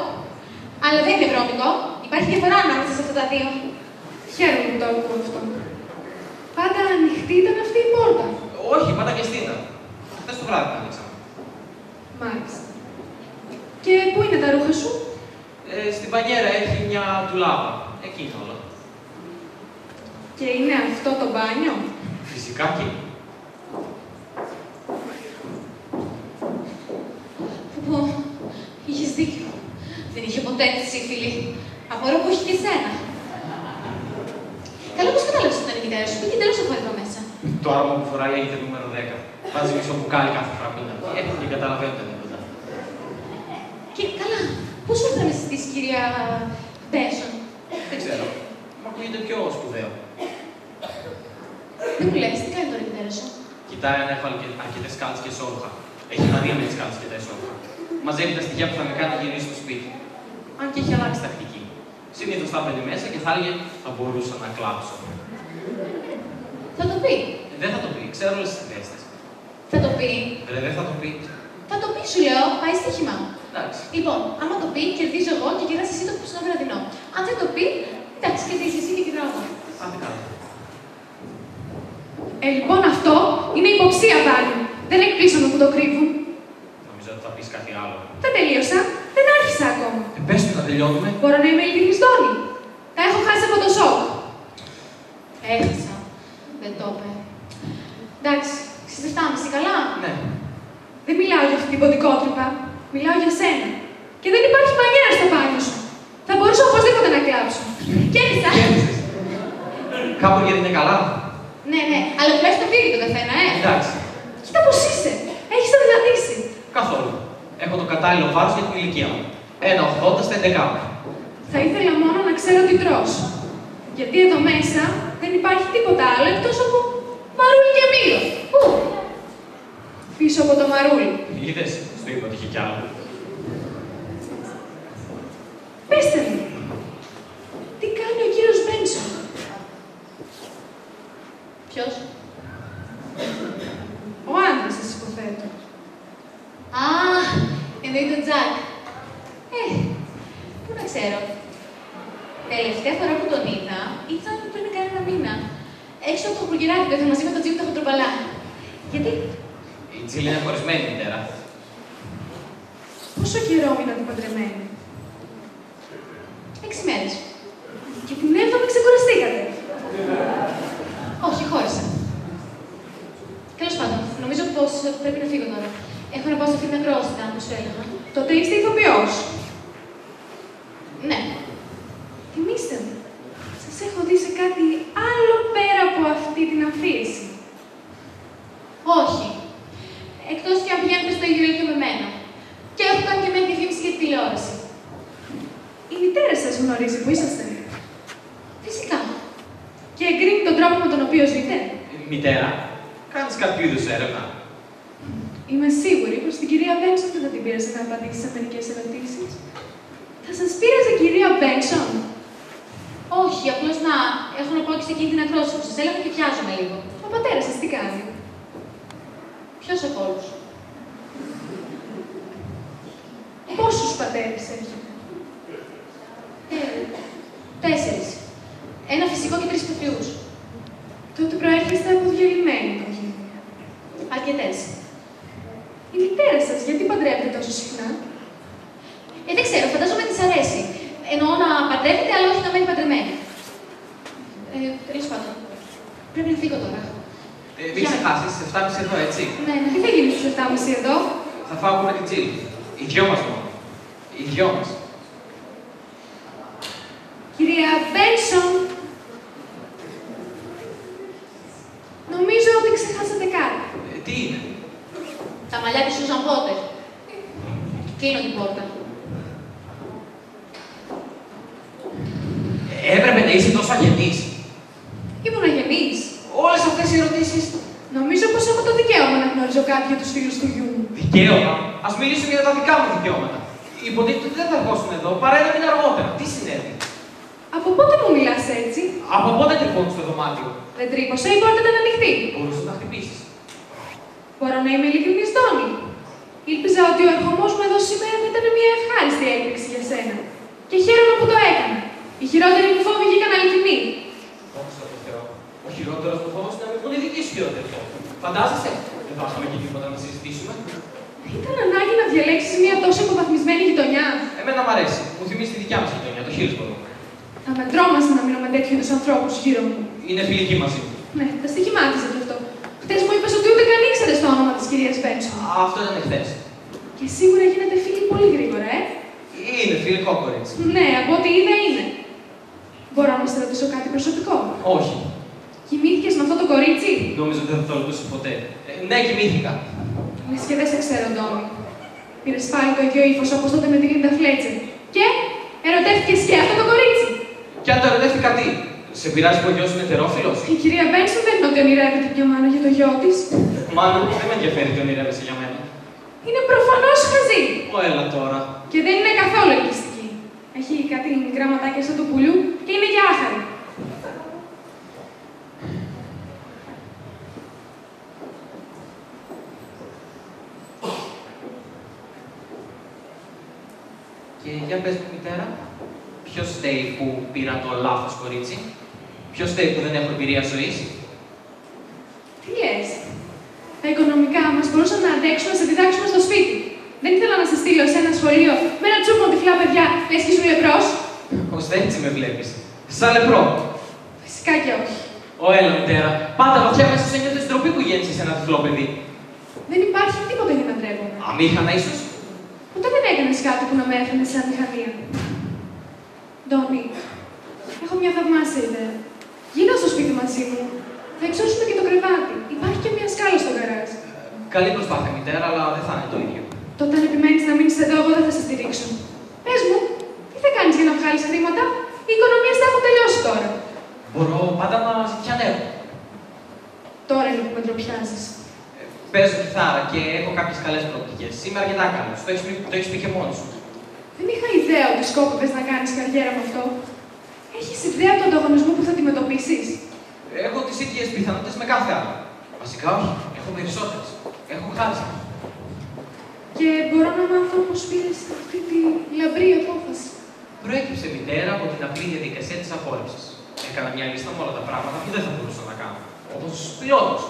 αλλά δεν είναι βρώμικο. Υπάρχει διαφορά ανάμεσα σε αυτά τα δύο. Χαίρομαι που το ακούω αυτό. Πάντα ανοιχτή ήταν αυτή η πόρτα. Όχι, πάντα κλειστήνα. Χθες το βράδυ την ανοίξαμε. Μάλιστα. Και πού είναι τα ρούχα σου? Στην πανιέρα έχει μια τουλάπα. Εκεί είναι όλα. Και είναι αυτό το μπάνιο? Φυσικά και. Πω, είχες δίκιο. Δεν είχε ποτέ τη σύμφυλη. Απορώ που έχει και εσένα. Καλά, πώς κατάλαβες ότι ήταν η μητέρα σου? Πήγε τέλος το εδώ μέσα. Το άρωμα που φοράει έγινε νούμερο 10. Βάζει μισό μπουκάλι κάθε φορά που είναι. Και καταλαβαίνω τα τίποτα. Και καλά, πώς σου ήρθε να με συζητήσει, κυρία Μπένσον? Δεν ξέρω. Μου ακούγεται πιο σπουδαίο. Δεν μου λες, τι κάνει τώρα η μητέρα σου? Κοιτάει αν έχω αρκετές κάλτσες και σόρουχα. Έχει μανία με τις κάλτσες και τα ισόρουχα. Μαζεύει τα στοιχεία που θα με κάνει να γυρίσει στο σπίτι. Αν και έχει αλλάξει τακτική. Συνήθως θα μπαίνει μέσα και θα έλεγε θα μπορούσα να κλάψω. Θα το πει. Δεν θα το πει, ξέρω όλες τις ιδέες της. Θα το πει. Δεν θα το πει. Θα το πει, σου λέω, πάει στοίχημα. Εντάξει. Λοιπόν, άμα το πει, κερδίζω εγώ και κερδάς εσύ το χθεσινό βραδινό. Αν δεν το πει, εντάξει, κερδίζεις εσύ και κερδάω εγώ. Άντε καλά. Λοιπόν, αυτό είναι υποψία πάλι. Δεν εκπλήσωμαι που το κρύβουν. Νομίζω ότι θα πεις κάτι άλλο. Δεν τελείωσα. Δεν άρχισα ακόμα. Πες του να τελειώνουμε. Μπορώ να είμαι ειλικρινής, Ντόνι. Τα έχω χάσει από το σοκ. Έχασα. Δεν το είπε. Εντάξει, στις 7.30, καλά. Ναι. Δεν μιλάω για αυτή την ποντικότρυπα. Μιλάω για σένα. Και δεν υπάρχει πανιέρα στο μπάνιο σου. Θα μπορούσα οπωσδήποτε να κλάψω. Κέρδισα. Κάπου είναι καλά. Ναι, ναι, αλλά τουλάχιστον φύγει το καθένα, Εντάξει. Κοίτα πώς είσαι. Έχεις αδυνατήσει. Καθόλου. Έχω το κατάλληλο βάρος για την ηλικία μου. 1,80 στα 11. Θα ήθελα μόνο να ξέρω τι τρως. Γιατί εδώ μέσα δεν υπάρχει τίποτα άλλο εκτός από μαρούλι και μήλο. Πού? Πίσω από το μαρούλι. Είδες, στο είπα ότι είχε κι άλλο. Πέστε μου, τι κάνει ο κύριος Μπένσον? Ποιος? Ο άντρας σας υποθέτω. Α, εννοεί τον Τζακ. Πού να ξέρω. Τελευταία φορά που τον είδα ήταν πριν κανένα μήνα. Έξω από το Κουργεράκι που μαζί με τον Τζιμ τα χοντροπαλά. Γιατί? Η Τζίλ είναι χωρισμένη μητέρα. Πόσο καιρό μείνατε παντρεμένοι? 6 μέρες. Και την 7η ξεκουραστήκατε. Όχι, χώρισα. Τέλος πάντων, νομίζω πως πρέπει να φύγω τώρα. Έχω να πάω στο film ακρόαση, όπως σου έλεγα. Τότε είστε ηθοποιός. Ναι. Θυμήστε μου. Σας έχω δει σε κάτι άλλο πέρα από αυτή την αφίεση. Όχι. Εκτός και αν πηγαίνετε στο ίδιο ηλικίο με μένα. Και έχω κάνει και μια διαφήμιση για τη τηλεόραση. Η μητέρα σας γνωρίζει που είσαστε? Φυσικά. Και εγκρίνει τον τρόπο με τον οποίο ζείτε? Μητέρα, κάνεις κάποιο είδους έρευνα. Είμαι σίγουρη πως την κυρία Μπένσον δεν θα την πείρασε να απαντήσει σε μερικές ερωτήσεις. Θα σας πείραζε κυρία Μπένσον? Όχι, απλώς να έχω να πω και σε εκείνη την ακρόαση που σας έλεγα και πιάζομαι λίγο. Ο πατέρας σας τι κάνει? Ποιος από όλους? Πόσους πατέρες έχετε? 4. Ένα φυσικό και 3 ηθοποιούς. Τότε προέρχεστε από διαλυμένη οικογένεια. Αρκετές. Η μητέρα σας, γιατί παντρεύετε τόσο συχνά? Δεν ξέρω, φαντάζομαι της αρέσει. Εννοώ να παντρεύετε, αλλά όχι να μένει παντρεμένη. Τέλος πάντων. Πρέπει να φύγω τώρα. Μην ξεχάσεις, 7.30 εδώ, έτσι. Ναι. Τι θα γίνει στις 7.30 εδώ? Θα φάω με την Τζιλ. Οι δυο μας μόνο. Οι δυο μας. Κυρία Μπένσον, νομίζω ότι ξεχάσατε κάτι. Τι είναι? Τα μαλλιά της Σούζαν Πότερ. Κλείνω την πόρτα. Έπρεπε να είσαι τόσο αγενής. Ήμουν αγενής. Όλες αυτές οι ερωτήσεις. Νομίζω πως έχω το δικαίωμα να γνωρίζω κάτι για τους φίλους του γιού μου. Δικαίωμα. Ας μιλήσουμε για τα δικά μου δικαιώματα. Υποτίθεται ότι δεν θα ερχόσουν εδώ παρά ένα μήνα αργότερα. Τι συνέβη? Από πότε μου μιλάς έτσι? Από πότε τρυπώνεις στο δωμάτιο? Δεν τρύπωσα, η πόρτα ήταν ανοιχτή. Μπορούσες να χτυπήσεις. Μπορώ να είμαι ειλικρινής, Ντόνι. Ήλπιζα ότι ο ερχομός μου εδώ σήμερα θα ήταν μια ευχάριστη έκπληξη για σένα. Και χαίρομαι που το έκανα. Οι χειρότεροι μου φόβοι βγήκαν αληθινοί. Δόξα τω Θεώ. Ο χειρότερος μου φόβος είναι να μην βγουν οι δικοί σου χειρότεροι. Φαντάζεσαι, δεν θα είχαμε και τίποτα να συζητήσουμε. Ήταν ανάγκη να διαλέξεις μια τόσο υποβαθμισμένη γειτονιά. Εμένα μ' αρέσει. Μου θυμίζει τη δικιά μας γειτονιά, το Χίλσμπορο. Θα με τρόμασε να μείνω με τέτοιου είδους ανθρώπους γύρω μου. Είναι φιλική μαζί μου. Ναι, τα στοιχημάτιζε κι αυτό. Χτες μου είπες ότι ούτε καν ήξερες το όνομα της κυρίας Μπένσον. Αυτό ήταν χθες. Και σίγουρα γίνατε φίλοι πολύ γρήγορα, Είναι φιλικό κορίτσι. Ναι, από ό,τι είδα είναι. Μπορώ να σε ρωτήσω κάτι προσωπικό? Όχι. Κοιμήθηκες με αυτό το κορίτσι? Νόμιζα ότι δεν θα το ρωτήσω ποτέ. Ναι, κοιμήθηκα. Λες και δεν σε ξέρω, Ντόνι. Πήρες πάλι το ίδιο ύφος όπως τότε με την Λίντα Φλέτσερ. Και ερωτεύτηκες και αυτό το κορίτσι. Και αν το ερωτεύτηκα τι, σε πειράζει που ο γιος είναι ετερόφιλος? Η κυρία Μπένσον δεν είναι ότι ονειρεύεται μια μάνα για το γιο της. Μάνα, δεν με ενδιαφέρει τι ονειρεύεσαι για μένα. Είναι προφανώς χαζή. Έλα τώρα. Και δεν είναι καθόλου ελκυστική. Έχει κάτι μικρά ματάκια σαν του πουλιού και είναι για άχαρη. Και για πες μου, μητέρα, ποιος φταίει που πήρα το λάθος κορίτσι? Ποιος φταίει που δεν έχω εμπειρία ζωής? Τι λες? Τα οικονομικά μας μπορούσαν να αντέξουν να σε διδάξουμε στο σπίτι. Δεν ήθελα να σε στείλω σε ένα σχολείο με ένα τσούπο τυφλά παιδιά, λες και σου λεπρός. Ώστε έτσι με βλέπεις. Σαν λεπρό. Φυσικά και όχι. Έλα, μητέρα. Πάντα βαθιά μέσα σου ένιωθες ντροπή που γέννησες ένα τυφλό παιδί. Δεν υπάρχει τίποτα για να ντρέπομαι. Αμήχανα ίσως. Ποτέ δεν έκανες κάτι που να με έφερνε σε αμηχανία. Ντόνι, έχω μια θαυμάσια ιδέα. Γίνα στο σπίτι μαζί μου. Θα εξώσουμε και το κρεβάτι. Υπάρχει και μια σκάλα στο γκαράζ. Καλή προσπάθεια, μητέρα, αλλά δεν θα είναι το ίδιο. Τότε αν επιμένεις να μείνεις εδώ, εγώ δεν θα σε στηρίξω. Πες μου, τι θα κάνεις για να βγάλεις χρήματα? Οι οικονομίες θα έχουν τελειώσει τώρα. Μπορώ πάντα να ζητιανεύω. Τώρα είναι που με ντροπιάζεις. Παίζω κιθάρα και έχω κάποιες καλές προοπτικές. Είμαι αρκετά καλός. Το έχεις πει και μόνος σου. Δεν είχα ιδέα ότι σκόπευες να κάνεις καριέρα με αυτό. Έχεις ιδέα του ανταγωνισμού που θα αντιμετωπίσεις? Έχω τις ίδιες πιθανότητες με κάθε άλλο. Βασικά όχι. Έχω περισσότερες. Έχω χάσει. Και μπορώ να μάθω πώς πήρες αυτή τη λαμπρή απόφαση. Προέκυψε μητέρα από την απλή διαδικασία της απόρριψης. Έκανα μια λίστα με όλα τα πράγματα που δεν θα μπορούσα να κάνω. Όπως πιλότος.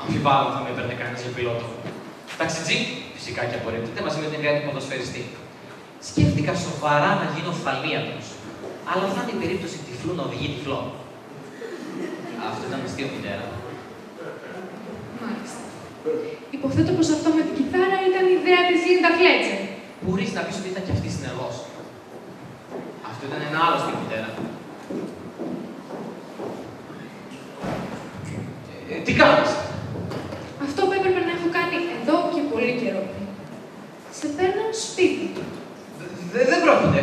Αμφιβάλλω θα με έπαιρνε κανείς για πιλότο. Ταξιτζή, φυσικά και απορρίπτεται μαζί με την ιδέα του ποδοσφαιριστή. Σκέφτηκα σοβαρά να γίνω οφθαλμίατρος. Αλλά θα είναι η περίπτωση τυφλού να οδηγεί τυφλό. Αυτό ήταν αστείο, μητέρα. Μάλιστα. Υποθέτω πως αυτό με την κιθάρα ήταν η ιδέα της Λίντα Φλέτσερ. Μπορείς να πεις ότι ήταν και αυτή συνεργός. Αυτό ήταν ένα άλλο στην μητέρα. Τι κάνεις? Αυτό που έπρεπε να έχω κάνει εδώ και πολύ καιρό πριν. Σε παίρνω σπίτι. Δεν πρόκειται.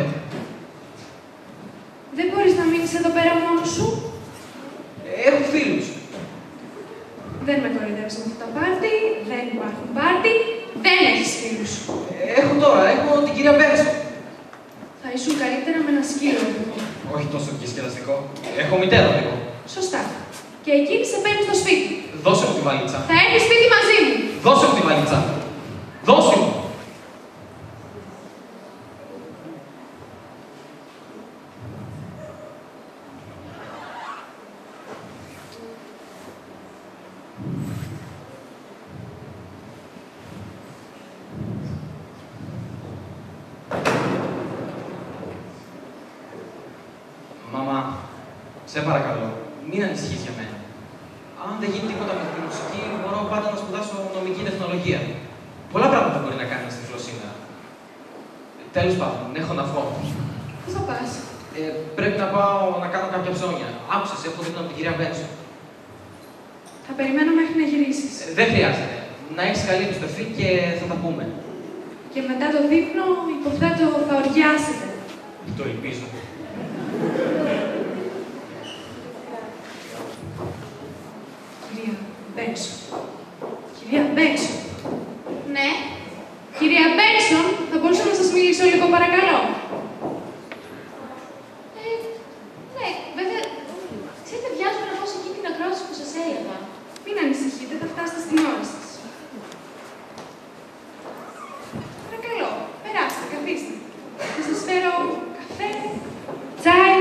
Δεν μπορείς να μείνεις εδώ πέρα μόνος σου? Έχω φίλους. Δεν με κοροϊδεύεις με αυτά τα πάρτι, δεν υπάρχουν πάρτι, δεν έχεις φίλους. Έχω τώρα, έχω την κυρία Μπένσον. Θα ήσουν καλύτερα με ένα σκύλο. Όχι τόσο διασκεδαστικό. Έχω μητέρα λίγο. Σωστά. Και εκείνη σε παίρνει στο σπίτι. Δώσε μου τη βαλίτσα. Θα έρθει σπίτι μαζί μου. Δώσε μου τη βαλίτσα. Δώσε μου. σε παρακαλώ, μην ανησυχείς για μένα. Αν δεν γίνει τίποτα με τη μουσική, μπορώ πάντα να σπουδάσω νομική τεχνολογία. Πολλά πράγματα μπορεί να κάνει ένας τυφλός σήμερα. Τέλος πάντων, έχω να βγω. Πού θα πας? Πρέπει να πάω να κάνω κάποια ψώνια. Άκουσες, έχω δίπλα από την κυρία Μπένσον. Θα περιμένω μέχρι να γυρίσεις. Δεν χρειάζεται. Να έχεις καλή επιστροφή και θα τα πούμε. Και μετά το δείπνο, υποθέτω, θα οριάσετε. Το ελπίζω. Κυρία Μπένσον. Κυρία Μπένσον. Ναι. Κυρία Μπένσον, θα μπορούσα να σας μιλήσω λίγο, παρακαλώ? Ναι, βέβαια. Ξέρετε, βιάζομαι να πάω σε εκεί την ακρόαση που σας έλεγα. Μην ανησυχείτε, θα φτάσετε στην ώρα σας. Παρακαλώ, περάστε, καθίστε. Θα σας φέρω καφέ, τσάι.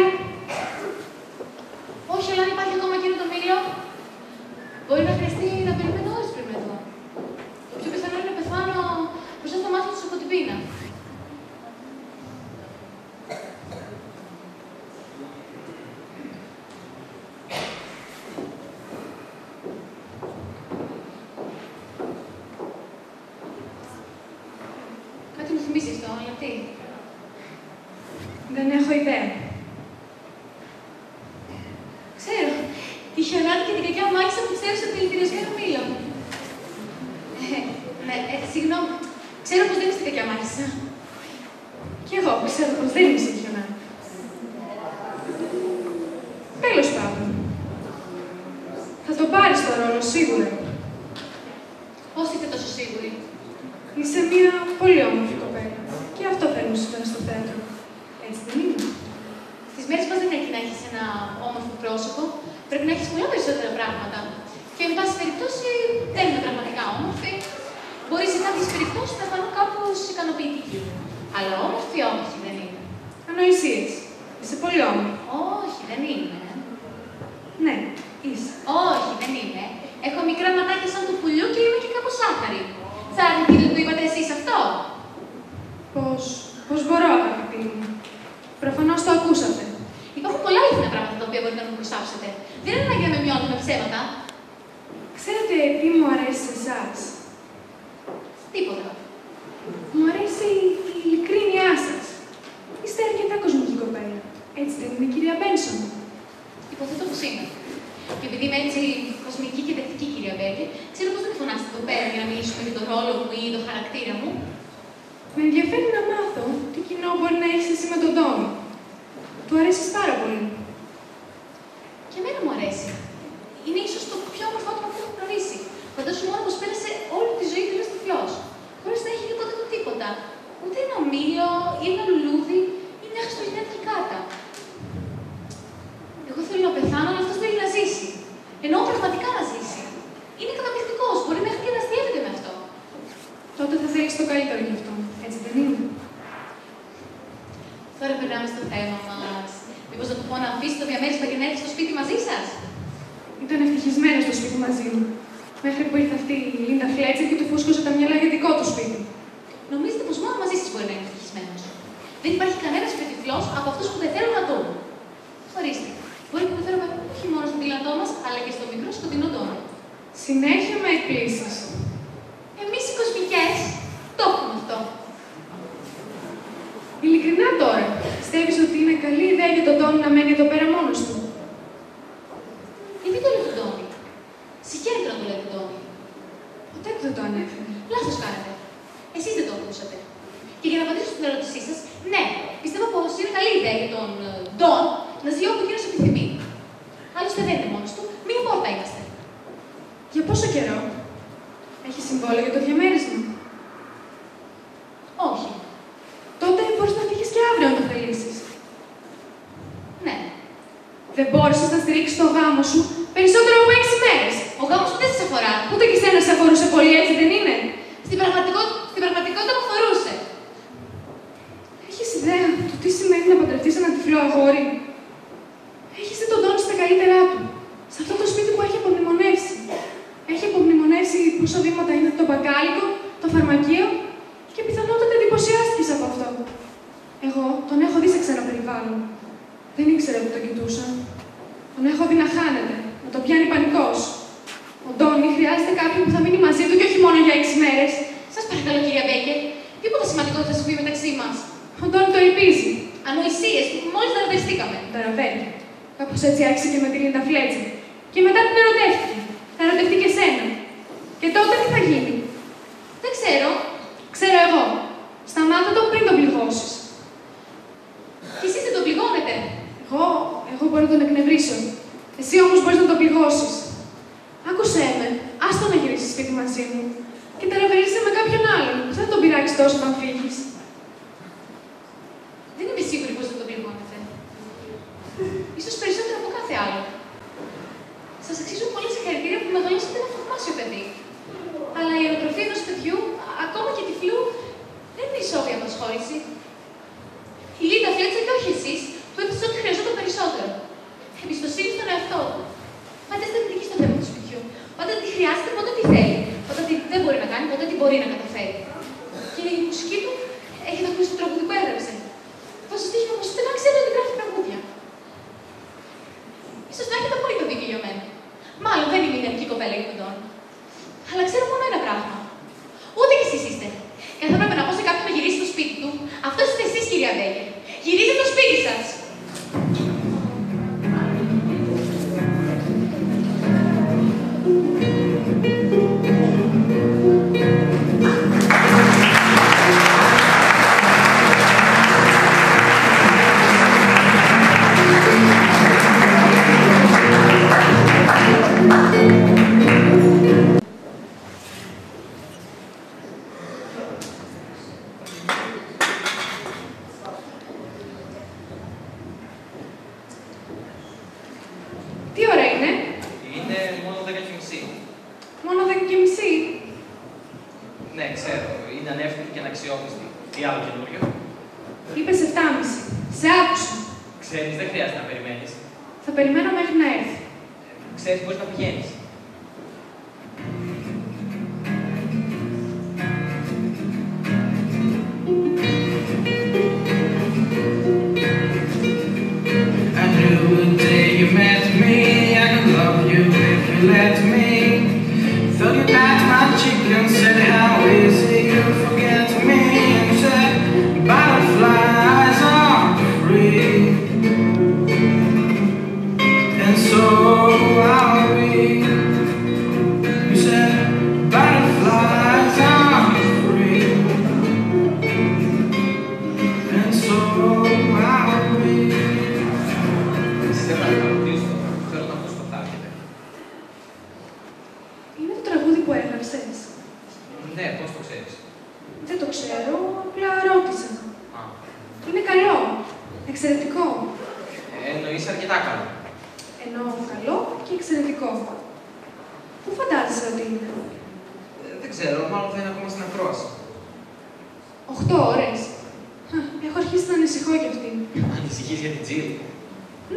Όχι, αλλά αν υπάρχει ακόμα εκείνο το μήλο, μπορεί να χρειαστεί να περιμένω ώρες πριν με εδώ. Το πιο πιθανό είναι να πεθάνω μπροστά στα μάτια τους από την πείνα. Κάτι μου θυμίζει αυτό, αλλά τι? Δεν έχω ιδέα. Ξέρω. Τη χιονάτη και την κακιά μάχησα που ξέρεις από δηλητηριασμένο μήλο. Ναι, συγγνώμη. Ξέρω πως δεν είστε κακιά μάχησα. Κι εγώ ξέρω πως δεν είσαι χιονάτη. Τέλος πάντων. Θα το πάρεις το ρόλο, σίγουρα. Πώς είστε τόσο σίγουροι? Είσαι μια πολύ όμορφη κοπέλα. Και αυτό φέρνω σήμερα στο θέατρο. Έτσι δεν είναι? Στις μέρες μας δεν έχει να έχεις ένα όμορφο πρόσωπο. Πρέπει να έχεις πολλά περισσότερα πράγματα. Και, εν πάση περιπτώσει, δεν είναι πραγματικά όμορφη. Μπορεί σε κάποιες περιπτώσεις να φανούν κάπως ικανοποιητική. Αλλά όμορφη δεν είναι. Ανοησίες. Είσαι πολύ όμορφη. Όχι, δεν είναι. Ναι, είσαι. Όχι, δεν είναι. Έχω μικρά ματάκια σαν του πουλιού και είμαι και κάπως άχαρη. Θα αρνηθείτε να το είπατε εσείς αυτό? Πώς μπορώ, αγαπητή μου. Προφανώς το ακούσατε. Υπάρχουν πολλά αληθινά πράγματα τα οποία μπορείτε να μου προσάψετε. Δεν είναι ανάγκη να με μειώνετε με ψέματα. Ξέρετε τι μου αρέσει σε εσάς? Τίποτα. Μου αρέσει η ειλικρίνειά σας. Είστε αρκετά κοσμική κοπέλα. Έτσι δεν είναι, κυρία Μπένσον? Υποθέτω πως είναι. Και επειδή είμαι έτσι κοσμική και δεκτική, κυρία Μπέγκε, ξέρω πως δεν με φωνάσετε εδώ πέρα για να μιλήσουμε για τον ρόλο μου ή τον χαρακτήρα μου. Με ενδιαφέρει να μάθω τι κοινό μπορεί να έχεις εσύ με τον Τόμι. Του αρέσεις πάρα πολύ. Και εμένα μου αρέσει. Είναι ίσως το πιο όμορφο άτομο που έχω γνωρίσει. Φαντάζομαι μόνο πως πέρασε όλη τη ζωή του ένας τυφλός. Χωρίς να έχει δει ποτέ του τίποτα. Ούτε ένα μήλο ή ένα λουλούδι ή μια χριστουγεννιάτικη κάρτα. Εγώ θέλω να πεθάνω, αλλά αυτός θέλει να ζήσει. Εννοώ πραγματικά να ζήσει. Είναι καταπληκτικός. Μπορεί μέχρι και να αστείευεται με αυτό. Τότε θα θέλεις το καλύτερο γι' αυτό. Έτσι δεν είναι? Τώρα περνάμε στο θέμα μας. Μήπως να του πω να αφήσει το διαμέρισμα και να έρθει στο σπίτι μαζί σας? Ήταν ευτυχισμένο στο σπίτι μαζί μου. Μέχρι που ήρθε αυτή η Λίντα Φλέτσερ και του φούσκωσε τα μυαλά για δικό του σπίτι. Νομίζετε πως μόνο μαζί σας μπορεί να είναι ευτυχισμένος? Δεν υπάρχει κανένας πιο τυφλός από αυτούς που δεν θέλουν να το δουν. Ορίστε. Μπορεί να φέρουμε όχι μόνο στον πιλατό μας, αλλά και στο μικρό σκοτεινό τόνο. Συνέχεια με εκπλήσεις. Εμείς οι κοσμικές το έχουμε αυτό. Ειλικρινά τώρα, πιστεύεις ότι είναι καλή ιδέα για τον Τόνι να μένει εδώ πέρα μόνος του? Γιατί το λέτε Τόνι? Συγχαίρετε να το λέτε Τόνι. Ποτέ δεν το ανέφερε. Λάθος κάνετε. Εσείς δεν το ακούσατε. Και για να απαντήσω στην ερώτησή σας, ναι, πιστεύω πως είναι καλή ιδέα για τον Ντόν να ζει όπου εκείνος επιθυμεί. Άλλωστε δεν είναι μόνος του, μία πόρτα είμαστε. Για πόσο καιρό? Έχει συμβόλαιο για το διαμέρισμα? Όχι. Τότε μπορείς να φύγεις και αύριο αν το θελήσεις. Ναι. Δεν μπόρεσες να στηρίξεις το γάμο σου περισσότερο από 6 μέρες. Ο γάμος μου δεν σας αφορά. Ούτε και σένα σε αφορούσε πολύ, έτσι δεν είναι? Στην πραγματικότητα μου αφορούσε. Έχεις ιδέα του τι σημαίνει να παντρευτείς έναν τυφλό αγόρι? Έχεις δει τον Τόνι στα καλύτερά του. Σε αυτό το σπίτι που έχει απομνημονεύσει. Έχει απομνημονεύσει πόσα βήματα είναι το μπακάλικο, το φαρμακείο και πιθανότατα εντυπωσιάστηκες από αυτό. Εγώ τον έχω δει σε ξένα περιβάλλον. Δεν ήξερα που τον κοιτούσαν. Τον έχω δει να χάνεται, να τον πιάνει πανικός. Ο Ντόνι χρειάζεται κάποιον που θα μείνει μαζί του και όχι μόνο για 6 μέρες. Σας παρακαλώ, κυρία Μπέικερ, τίποτα σημαντικό δεν θα συμβεί μεταξύ μας. Ο Ντόνι το ελπίζει. Ανοησίες, μόλις δεν ερωτευτήκαμε. Τα ραβέλια. Κάπως έτσι άρχισε και με τη Λίντα Φλέτσερ. Και μετά την ερωτεύτηκε. Θα ερωτευτεί και σένα. Και τότε τι θα γίνει? Δεν ξέρω. Ξέρω εγώ. Σταμάτα τον πριν τον πληγώσεις. Κι εσείς δεν τον πληγώνετε. Εγώ μπορώ να τον εκνευρίσω. Εσύ όμως μπορείς να τον πληγώσεις. Άκουσέ με. Άστο να γυρίσεις σπίτι μαζί μου. Και ταραβερίζεσαι με κάποιον άλλον. Δεν θα τον πειράξεις τόσο όταν φύγεις. Δεν είμαι σίγουρη πως δεν τον πληγώνετε. Ίσως περισσότερο από κάθε άλλο. Σας αξίζουν πολύ συγχαρητήρια που μεγαλώσατε ένα θαυμάσιο παιδί. Αλλά η αεροτροφή ενός παιδιού, ακόμα και τυφλού, δεν είναι ισόβια απασχόληση. Η Λίντα Φλέτσερ και όχι εσείς, του έδωσε ό,τι χρειαζόταν περισσότερο. Εμπιστοσύνη στον εαυτό του. Πάντα είστε κριτικοί στο θέμα του σπιτιού. Πάντα τι χρειάζεται, ποτέ τι θέλει. Ποτέ τι δεν μπορεί να κάνει, ποτέ τι μπορεί να καταφέρει. Και η μουσική του, έχετε ακούσει το τραγούδι που έγραψε. Βάζω στοίχημα πως ούτε να ξέρει ότι γράφει τραγούδια. Ίσως να έχετε απόλυτο δίκιο για μένα. Μάλλον δεν είμαι ιδανική κοπέλα για τον Ντόνι. Αλλά ξέρω μόνο ένα πράγμα. Ούτε κι εσείς είστε. Και αν θα έπρεπε να πω σε κάποιον να γυρίσει στο σπίτι του, αυτό είστε εσείς, κυρία Μπέικερ. Γυρίζετε στο σπίτι σας. Τι ώρα είναι? Είναι μόνο 10:30. Μόνο 10:30. Ναι, ξέρω. Είναι ανεύθυνη και αναξιόπιστη. Τι άλλο καινούριο? Είπες 7:30. Σε άκουσα. Ξέρεις, δεν χρειάζεται να περιμένεις. Θα περιμένω μέχρι να έρθει. Ξέρεις, μπορείς να πηγαίνεις. I knew the day you met me, I could love you if you let me. Thought you pat my cheek and said, how easy you forget me. And you said, butterflies are free. And so are we. You said, butterflies are free. And so are we. Σε παρακαλώ, θέλω να ακούσω αυτά έρχεται. Είναι το τραγούδι που έγραψες. Ναι, πώς το ξέρεις? Δεν το ξέρω, απλά ρώτησα. Α, Είναι καλό. Εξαιρετικό. εννοείς αρκετά καλό. Εννοώ καλό και εξαιρετικό. Πού φαντάζεσαι ότι είναι? Δεν ξέρω, μάλλον θα είναι ακόμα στην ακρόαση. 8 ώρες. Έχω αρχίσει να ανησυχώ για αυτήν. Ανησυχείς για την Τζιλ?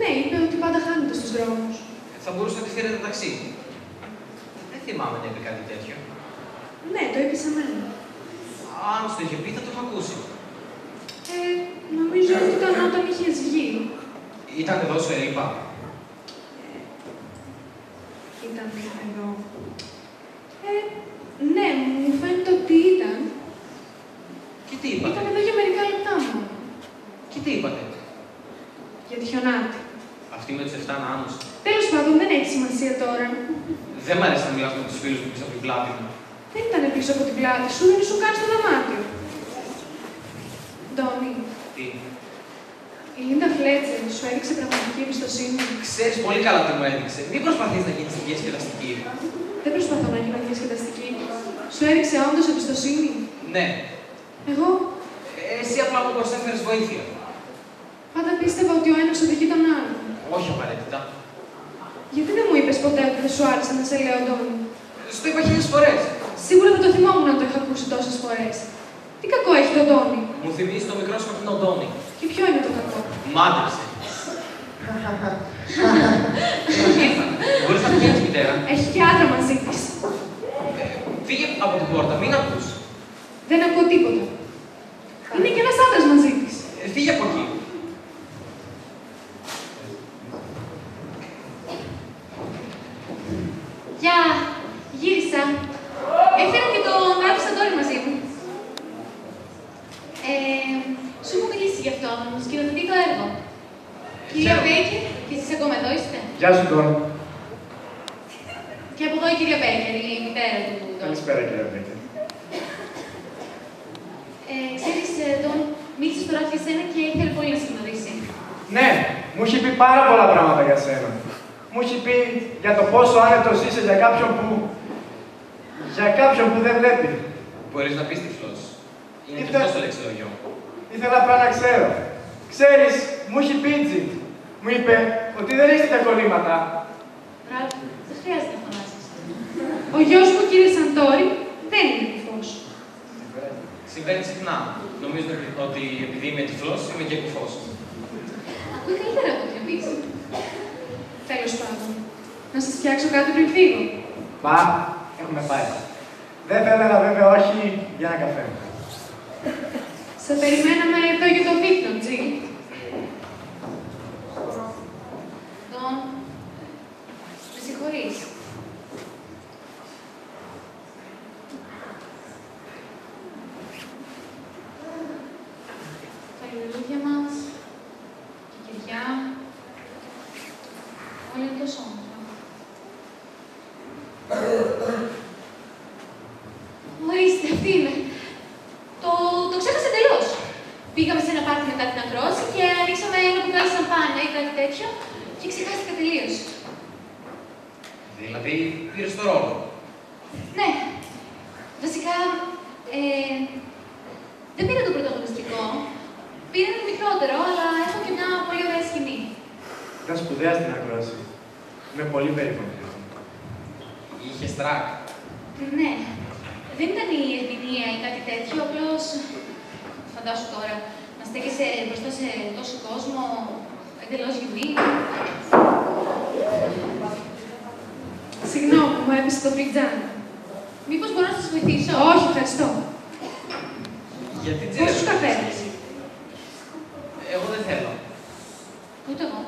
Ναι, είπε ότι πάντα χάνεται στους δρόμους. Θα μπορούσε να τη φέρετε ταξί. Δεν θυμάμαι να είπε κάτι τέτοιο. Ναι, το είπε σε μένα. Αν σου το είχε πει, θα το είχα ακούσει. Νομίζω ότι ήταν όταν είχες βγει. Ήταν εδώ, σου είπα. Ήταν εδώ. Ναι, μου φαίνεται ότι ήταν. Και τι είπατε? Ήταν εδώ για μερικά λεπτά μόνο. Και τι είπατε? Για τη χιονάτη. Αυτή με τους 7 νάνους. Τέλος πάντων, δεν έχει σημασία τώρα. Δεν μ' αρέσει να μιλάω με τους φίλους μου πίσω από την πλάτη μου. Δεν ήταν πίσω από την πλάτη σου, δεν ήσουν καν στο δωμάτιο. Ντόνι, Τι? η Λίντα Φλέτσερ σου έδειξε πραγματική εμπιστοσύνη. Ξέρεις πολύ καλά τι μου έδειξε. Μην προσπαθείς να γίνεις διασκεδαστική. Δεν προσπαθώ να γίνω διασκεδαστική. Σου έδειξε όντως εμπιστοσύνη. Ναι. Εγώ Εσύ απλά μου προσέφερες βοήθεια. πάντα πίστευα ότι ο ένας οδηγεί τον άλλον. Όχι απαραίτητα. Γιατί δεν μου είπες ποτέ ότι δεν σου άρεσε να σε λέω Ντόνι? Σου το είπα 1000 φορές. Σίγουρα θα το θυμόμουν να το είχα ακούσει τόσες φορές. Τι κακό έχει το Ντόνι? Μου θυμίζει το μικρό σου με την Οντόνη. Και ποιο είναι το κακό? Μάντεψε. Ήρθα. Μπορείς να πηγαίνεις, μητέρα. Έχει και άντρα μαζί της. Φύγε από την πόρτα, μην ακούς. Δεν ακούω τίποτα. Είναι και ένας άντρας μαζί της. Φύγε από εκεί. Γεια, γύρισα. Έφερα και τον Άλεξ Σαντόρι μαζί μου. Σου έχω μιλήσει γι' αυτό, μου σκηνοθετεί το έργο. Κυρία Μπέικερ, και εσείς ακόμα εδώ είστε? Γεια σου, Ντόν. Και από εδώ η κυρία Μπέικερ, η μητέρα του Ντόν. Καλησπέρα, κυρία Μπέικερ. Ξέρεις, Ντόν, μίλησε στο ράφι για σένα και ήθελε πολύ να σε γνωρίσει. Ναι, μου έχει πει πάρα πολλά πράγματα για σένα. Μου έχει πει για το πόσο άνετος είσαι για κάποιον που δεν βλέπει. Μπορείς να πεις τυφλός. Είναι και αυτό το λεξιλόγιο. Ήθελα απλά να ξέρω. Ξέρεις, μου έχει πει Τζι. Μου είπε ότι δεν έχετε τα κολλήματα. Μπράβο, δεν χρειάζεται να φωνάσεις. Ο γιος μου, κύριε Σαντόρι, δεν είναι κουφός. Συμβαίνει συχνά. Νομίζω ότι επειδή είμαι τυφλός, είμαι και κουφός. Ακούει καλύτερα από ό,τι πεις. Τέλος πάντων. Να σας φτιάξω κάτι πριν φύγω. Μα, έχουμε πάει. Δεν θα ήθελα βέβαια όχι για ένα καφέ. Σε περιμέναμε εδώ για το δείπνο, Τζι. Ντόν, με συγχωρείς. Τα λουλούδια μας, η κεριά, όλα είναι τόσο όμορφα. Ορίστε, αυτή είναι. Το ξέχασα τελώς. Πήγαμε σε ένα πάρτι μετά την ακρόαση και ανοίξαμε ένα μπουκάλι σαμπάνια ή κάτι τέτοιο και ξεχάστηκα τελείως. Δηλαδή, πήρες το ρόλο. Ναι. Βασικά, δεν πήρα το πρωταγωνιστικό. Πήρα το μικρότερο, αλλά έχω και μια πολύ ωραία σκηνή. Ήταν σπουδαία στην ακρόαση. Είμαι πολύ περήφανη. Είχες τρακ. Ναι. Δεν ήταν η ερμηνεία ή κάτι τέτοιο, απλώς φαντάσου τώρα να στέκεσαι μπροστά σε τόσο κόσμο, εντελώς γιουβί. Συγγνώμη, μου έπεσε το φλιτζάνι. Μήπως μπορώ να σας βοηθήσω? Όχι, ευχαριστώ. Γιατί Πόσους καφέδες? Εγώ δεν θέλω. Ούτε εγώ.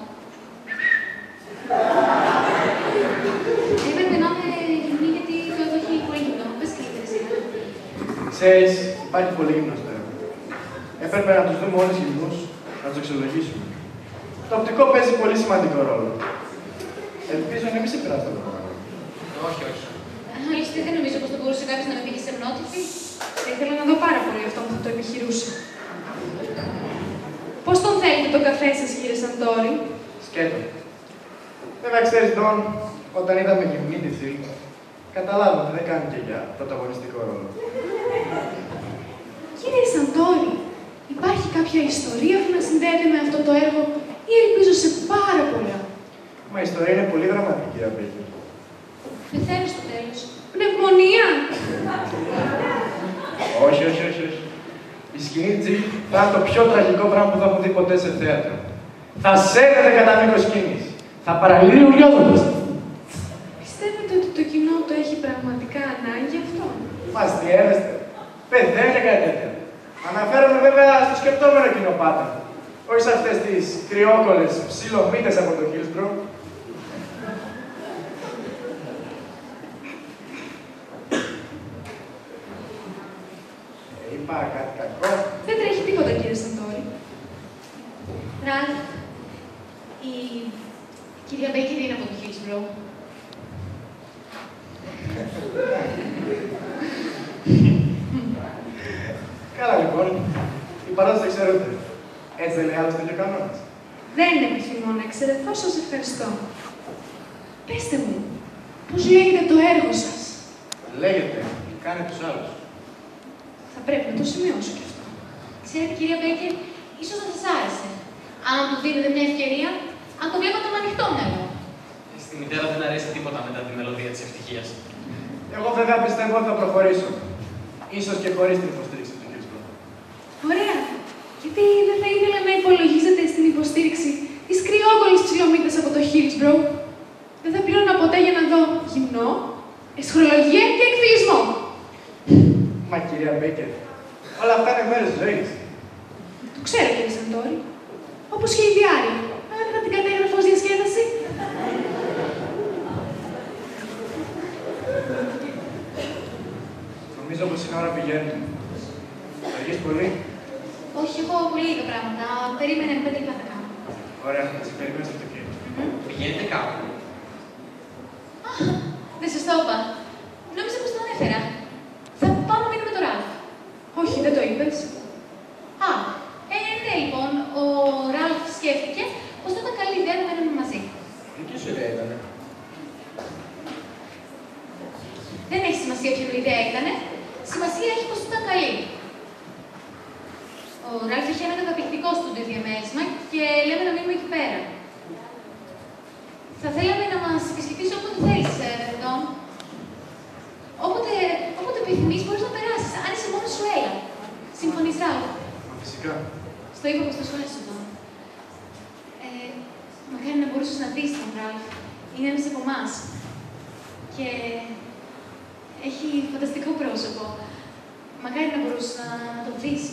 Έπρεπε να είμαι γυμνή γιατί το εδώ έχει πολύ γυμνό. Πες καλύτερα σήμερα. Ξέρεις, υπάρχει πολύ γυμνός στο έργο. Έπρεπε να τους δούμε όλους γυμνούς, να τους αξιολογήσουμε. Το οπτικό παίζει πολύ σημαντικό ρόλο. Ελπίζω να μην σε περάσει το πρόγραμμα. Όχι, όχι. Άλλωστε, δεν νομίζω πως θα μπορούσε κάποιος να με πήγε σε μνότυφη. Θα ήθελα να δω πάρα πολύ αυτό που θα το επιχειρούσε. Πώς τον θέλετε τον καφέ σας, κύριε Σαντόρι? Σκέτο. Βέβαια, ξέρεις, Ντόν, όταν είδαμε γυμνή τη φίλη, καταλάβαμε ότι δεν κάνει και για πρωταγωνιστικό ρόλο. Κύριε Σαντόρι, υπάρχει κάποια ιστορία που να συνδέεται με αυτό το έργο ή ελπίζω σε πάρα πολλά? Μα η ιστορία είναι πολύ δραματική, κύριε Μπέικερ. Πεθαίνω στο τέλος. Πνευμονία! Όχι, όχι, όχι, όχι. Η σκηνή Τζι θα είναι το πιο τραγικό πράγμα που θα έχουν δει ποτέ σε θέατρο. Θα σέρνετε κατά μήκος σκηνής. Θα παραλύει ουρλιόδοντας. Πιστεύετε ότι το κοινό το έχει πραγματικά ανάγκη αυτό? Μας διέβεστε. Πεθαίνει και κάτι τέτοιο. Αναφέρομαι βέβαια στο σκεπτόμενο κοινό πάντα. Όχι σε αυτές τις κρυόκολες ψιλομύτες από το Hillsborough. Είπα κάτι κακό. Δεν τρέχει τίποτα, κύριε Σαντόρι. Ραλφ, η κυρία Μπέικερ είναι από το Hillsborough. Καλά λοιπόν. Η παράδοση ξέρετε. Έτσι δεν λέει άλλωστε και ο κανόνας. Δεν επιθυμώ να εξαιρεθώ, σας ευχαριστώ. Πέστε μου, πώς λέγεται το έργο σας? Λέγεται, κάνε τους άλλους. Θα πρέπει να το σημειώσω κι αυτό. Ξέρετε, κυρία Μπέικερ, ίσως να σας άρεσε. Αν του δίνετε μια ευκαιρία, αν το βλέπατε με ανοιχτό μυαλό. Στη μητέρα δεν αρέσει τίποτα μετά τη μελωδία της ευτυχίας. Εγώ βέβαια πιστεύω ότι θα προχωρήσω. Ίσως και χωρίς την υποστήριξη του Hillsborough. Ωραία. Γιατί δεν θα ήθελα να υπολογίζετε στην υποστήριξη της κρυόκολης ψιλομύτας από το Hillsborough. Δεν θα πλήρωνα ποτέ για να δω γυμνό, εσχρολογία και εκφυλισμό. Μα κυρία Μπέικερ, όλα αυτά είναι μέρος της ζωής. Το ξέρω, κύριε Σαντόρι. Όπως και η διάρρεια. Αν δεν την κατέγραφα ως διασκέδαση. περίμενε 5 λεπτά θα κάνω. Ωραία, θα σε περιμένω στο αυτοκίνητο. Πηγαίνετε κάπου. Δεν σας το είπα. Νόμιζα πως το ανέφερα. Θα πάω να μείνω με τον Ραλφ. Όχι, δεν το είπες. Ναι, λοιπόν, ο Ραλφ σκέφτηκε πως θα ήταν καλή ιδέα να μένουμε μαζί. Δική σου ιδέα ήτανε. Δεν έχει σημασία ποια ιδέα ήταν. Σημασία έχει πως ήταν καλή. Ο Ραλφ είχε ένα καταπληκτικό στούντιο διαμέρισμα και λέμε να μείνουμε εκεί πέρα. Θα θέλαμε να μας επισκεφτείς όποτε θέλεις, Ρεντόν. Όποτε επιθυμείς μπορείς να περάσεις. Αν είσαι μόνος σου, έλα. Συμφωνείς, Ραλφ? Φυσικά. Στο είπα πως θα σου άρεσε εδώ. Μακάρι να μπορούσες να δεις τον Ραλφ. Είναι ένας από εμάς. Και έχει φανταστικό πρόσωπο. Μακάρι να μπορούσες να τον δεις.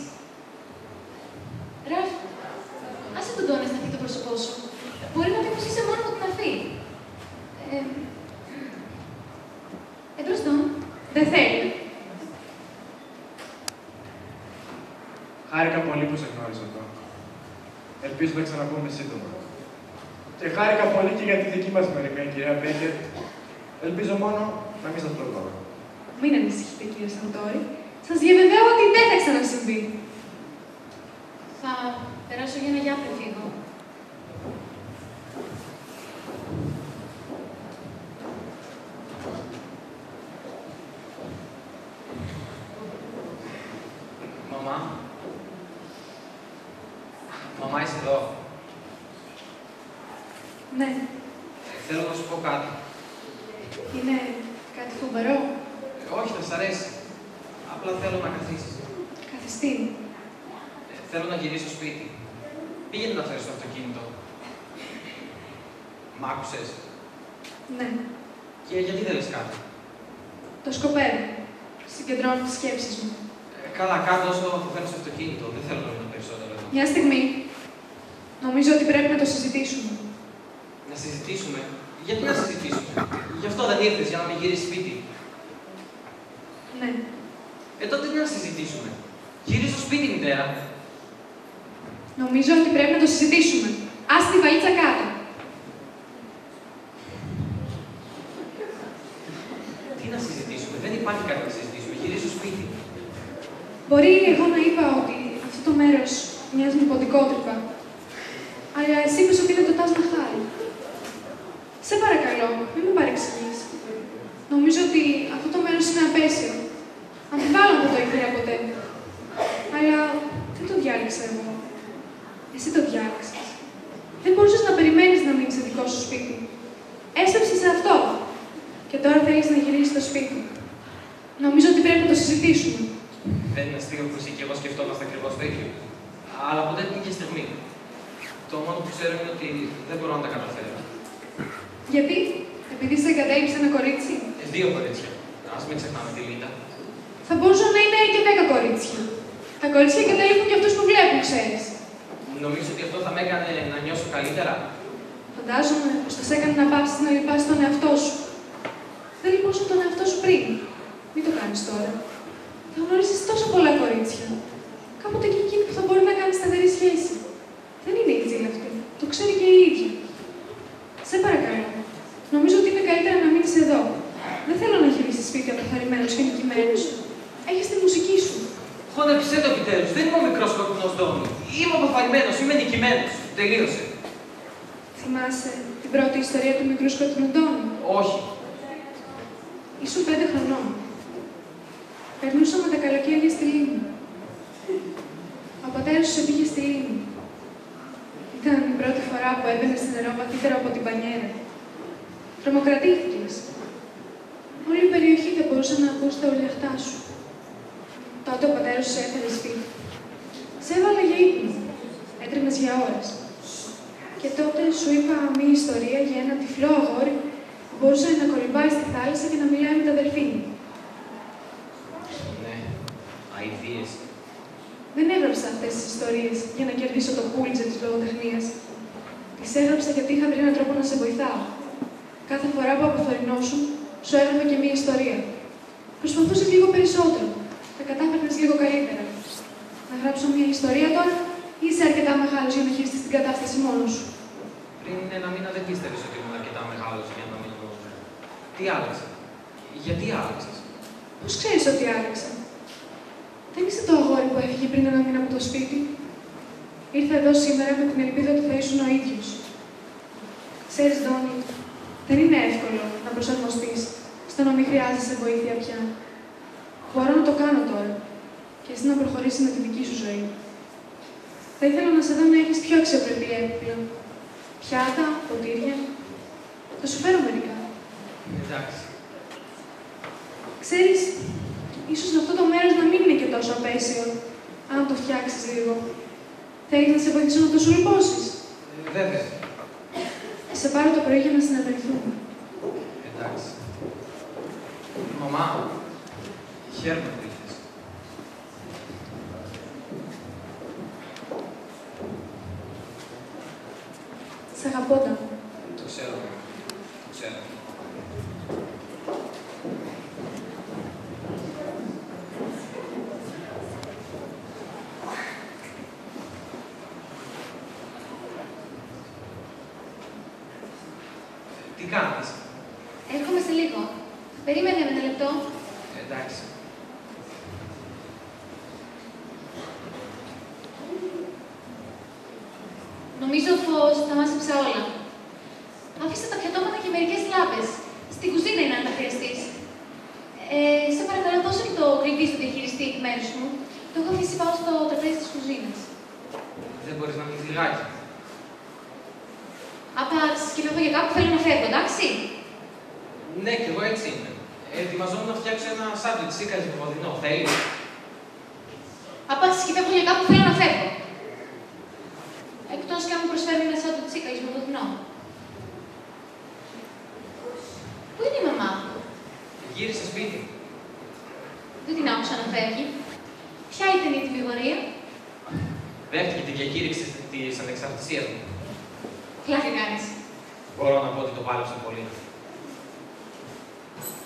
Ραλφ, άσε τον τόνες να δει το πρόσωπό σου. Μπορεί να πει πως είσαι μόνο από την αφή. Εμπρός, Ντόν. Δεν θέλει. Χάρηκα πολύ που σε γνώρισα εδώ. Ελπίζω να ξαναπούμε σύντομα. Και χάρηκα πολύ και για τη δική μας ημερημένη, κυρία Μπέικερ. Ελπίζω μόνο να μην σας προλάβω. Μην ανησυχείτε, κύριε Σαντόρη. Σας διαβεβαιώ ότι δεν θα ξανασυμβεί. Θα περάσω για ένα γεια πριν φύγω. Μαμά, είσαι εδώ. Ναι. Θέλω να σου πω κάτι. Είναι κάτι φοβερό. Όχι, θα σ' αρέσει. Απλά θέλω να καθίσεις. Καθιστή. Θέλω να γυρίσω σπίτι. Πήγαινε να φέρεις το αυτοκίνητο. Μ' άκουσες? Ναι. Και γιατί δεν λες κάτι? Το σκοπεύω. Συγκεντρώνω τις σκέψεις μου. Καλά, κάτω όσο θα φέρεις το αυτοκίνητο. Δεν θέλω να μείνω περισσότερο εδώ. Μια στιγμή. Νομίζω ότι πρέπει να το συζητήσουμε. Να συζητήσουμε? Γιατί να συζητήσουμε? Γι' αυτό δεν ήρθες, για να μην γυρίσεις σπίτι. Ναι. Τότε τι να συζητήσουμε? Γυρίζω σπίτι, μητέρα. Νομίζω ότι πρέπει να το συζητήσουμε. Άσε τη βαλίτσα κάτω. Τι να συζητήσουμε? Δεν υπάρχει κάτι να συζητήσουμε. Γυρίζω σπίτι. Μπορεί εγώ να είπα ότι αυτό το μέρος μοιάζει με ποντικότρυπα. Αλλά εσύ είπες ότι είναι το Τάζ Μαχάλ. Σε παρακαλώ, μην με παρεξηγείς. Νομίζω ότι αυτό το μέρος είναι απέσιο. Αμφιβάλλω αν δεν το ήθελα ποτέ. Αλλά δεν το διάλεξα εγώ. Εσύ το διάλεξες. Δεν μπορούσες να περιμένεις να μείνεις σε δικό σου σπίτι. Έσπεψες σε αυτό. Και τώρα θέλεις να γυρίσεις στο σπίτι. Νομίζω ότι πρέπει να το συζητήσουμε. Δεν είναι αστείο που εσύ και εγώ σκεφτόμαστε ακριβώς το ίδιο. Αλλά ποτέ την ίδια στιγμή. Το μόνο που ξέρω είναι ότι δεν μπορώ να τα καταφέρω. Γιατί? Επειδή σε εγκατέλειψε ένα κορίτσι? 2 κορίτσια. Ας μην ξεχνάμε τη Λίτα. Θα μπορούσαν να είναι και 10 κορίτσια. Τα κορίτσια εγκαταλείπουν και αυτούς που βλέπουν, ξέρεις. Νομίζω ότι αυτό θα με έκανε να νιώσω καλύτερα. Φαντάζομαι πως θα σε έκανε να πάψεις να λυπάσαι τον εαυτό σου. Δεν λυπώσουν τον εαυτό σου πριν. Μην το κάνεις τώρα. Θα γνωρίσεις τόσο πολλά κορίτσια. Κάποτε και εκείνη που θα μπορεί να κάνει σταθερή σχέση. Δεν είναι η Τζίλ αυτή. Το ξέρει και η ίδια. Σε παρακαλώ. Νομίζω ότι είναι καλύτερα να μείνεις εδώ. Δεν θέλω να γυρίσεις σπίτι αποθαρρυμένος και νικημένος. Έχεις τη μουσική σου. Χώνεψε το επιτέλους. Δεν είμαι ο μικρός κόκκινος Ντόνι. Είμαι αποθαρρυμένος, είμαι νικημένος. Τελείωσε. Θυμάσαι την πρώτη ιστορία του μικρού σκοτεινού Ντόνι? Όχι. Ήσουν 5 χρονών. Περνούσαμε τα καλοκαίρια στη λίμνη. Ο πατέρας σου σε πήγε στη λίμνη. Ήταν η πρώτη φορά που έμπαινε στο νερό βαθύτερο από την πανιέρα. Τρομοκρατήθηκες. Όλη η περιοχή δεν μπορούσε να ακούσει τα ουρλιαχτά σου. Τότε ο πατέρας σου σε έφερε σπίτι. Σε έβαλε για ύπνο. Έτρεμες για ώρες. Και τότε σου είπα μία ιστορία για ένα τυφλό αγόρι που μπορούσε να κολυμπάει στη θάλασσα και να μιλάει με τα δελφίνια. Ναι, αηδίες. Δεν έγραψα αυτές τις ιστορίες για να κερδίσω το πούλιτζερ της λογοτεχνίας. Τις έγραψα γιατί είχα βρει έναν τρόπο να σε βοηθάω. Κάθε φορά που αποθορεινώσουν, σου έγραφα και μία ιστορία. Προσπαθούσες λίγο περισσότερο. Τα κατάφερνες λίγο καλύτερα. Να γράψω μία ιστορία τώρα Είσαι αρκετά μεγάλος για να χειριστείς την κατάσταση μόνος σου. Πριν ένα μήνα δεν πίστευες ότι ήμουν αρκετά μεγάλος για να μείνω μόνος μου. Τι άλλαξε? Γιατί άλλαξες? Πώς ξέρεις ότι άλλαξα? Δεν είσαι το αγόρι που έφυγε πριν ένα μήνα από το σπίτι. Ήρθα εδώ σήμερα με την ελπίδα ότι θα ήσουν ο ίδιος. Ξέρεις, Ντόνι, δεν είναι εύκολο να προσαρμοστείς στο να μην χρειάζεσαι βοήθεια πια. Μπορώ να το κάνω τώρα και εσύ να προχωρήσεις με τη δική σου ζωή. Θα ήθελα να σε δω να έχεις πιο αξιοπρεπή έπιπλα. Πιάτα, ποτήρια. Θα σου φέρω μερικά. Εντάξει. Ξέρεις, ίσως αυτό το μέρος να μην είναι και τόσο απέσιο, αν το φτιάξεις λίγο. Θέλεις να σε βοηθήσω να το σουλπώσεις? Βέβαια. Θα σε πάρω το πρωί για να συναντηθούμε. Εντάξει. Μαμά, χαίρομαι που ήρθες. Σ' αγαπώ, Ντάν. Το ξέρω. Το ξέρω. Τι κάνεις? Έρχομαι σε λίγο. Περίμενε με ένα λεπτό. Εντάξει. Νομίζω πως τα μάζεψα όλα. Άφησα τα πιατώματα και μερικές λάμπες. Στην κουζίνα είναι αν τα χρειαστείς. Σε παρακαλώ, δώσε και το κλειδί στο διαχειριστή εκ μέρους μου. Το έχω αφήσει πάω στο τραπέζι της κουζίνας. Δεν μπορείς να μείνεις λιγάκι? Απα, συσκευεύω για κάπου θέλω να φεύγω, εντάξει. Ναι, κι εγώ έτσι είμαι. Ετοιμαζόμουν να φτιάξω ένα σάντουιτς σίκαρης με βοδινό. Θέλεις? Απα, συσκευεύω για κάπου θέλω να φεύγω. Εκτός κι αν μου προσφέρουν ένα σάντουιτς σίκαρης με βοδινό. Πού είναι η μαμά? Γύρισε σπίτι. Δεν την άκουσα να φεύγει. Ποια ήταν η τιμιγορία? Δέχτηκε την διακήρυξη της ανεξαρτησίας μου. Πλάκα κάνεις. Μπορώ να πω ότι το πάλεψε πολύ.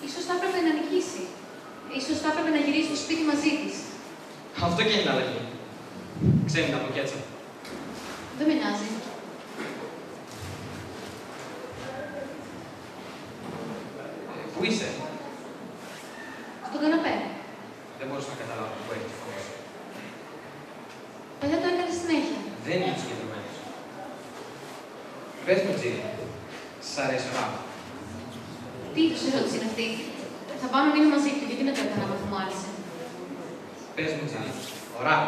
Ίσως θα έπρεπε να νικήσει. Ίσως θα έπρεπε να γυρίσει στο σπίτι μαζί της. Αυτό και είναι αλλαγή. Ξέμεινα από κέτσα. Δεν με νοιάζει. Πού είσαι? Στον καναπέ. Δεν μπορούσα να καταλάβω πού έχει τη φωνή σου. Παλιά το έκανε συνέχεια. Δεν είμαι συγκεντρωμένος. Πες μου, Τζίλι, σ' αρέσει ο ραπ? Τι είδους ερώτηση είναι αυτή? Θα πάω να μείνω μαζί του, γιατί να το έκανα άμα μου άρεσε. Πες μου, Τζίλι, ο ραπ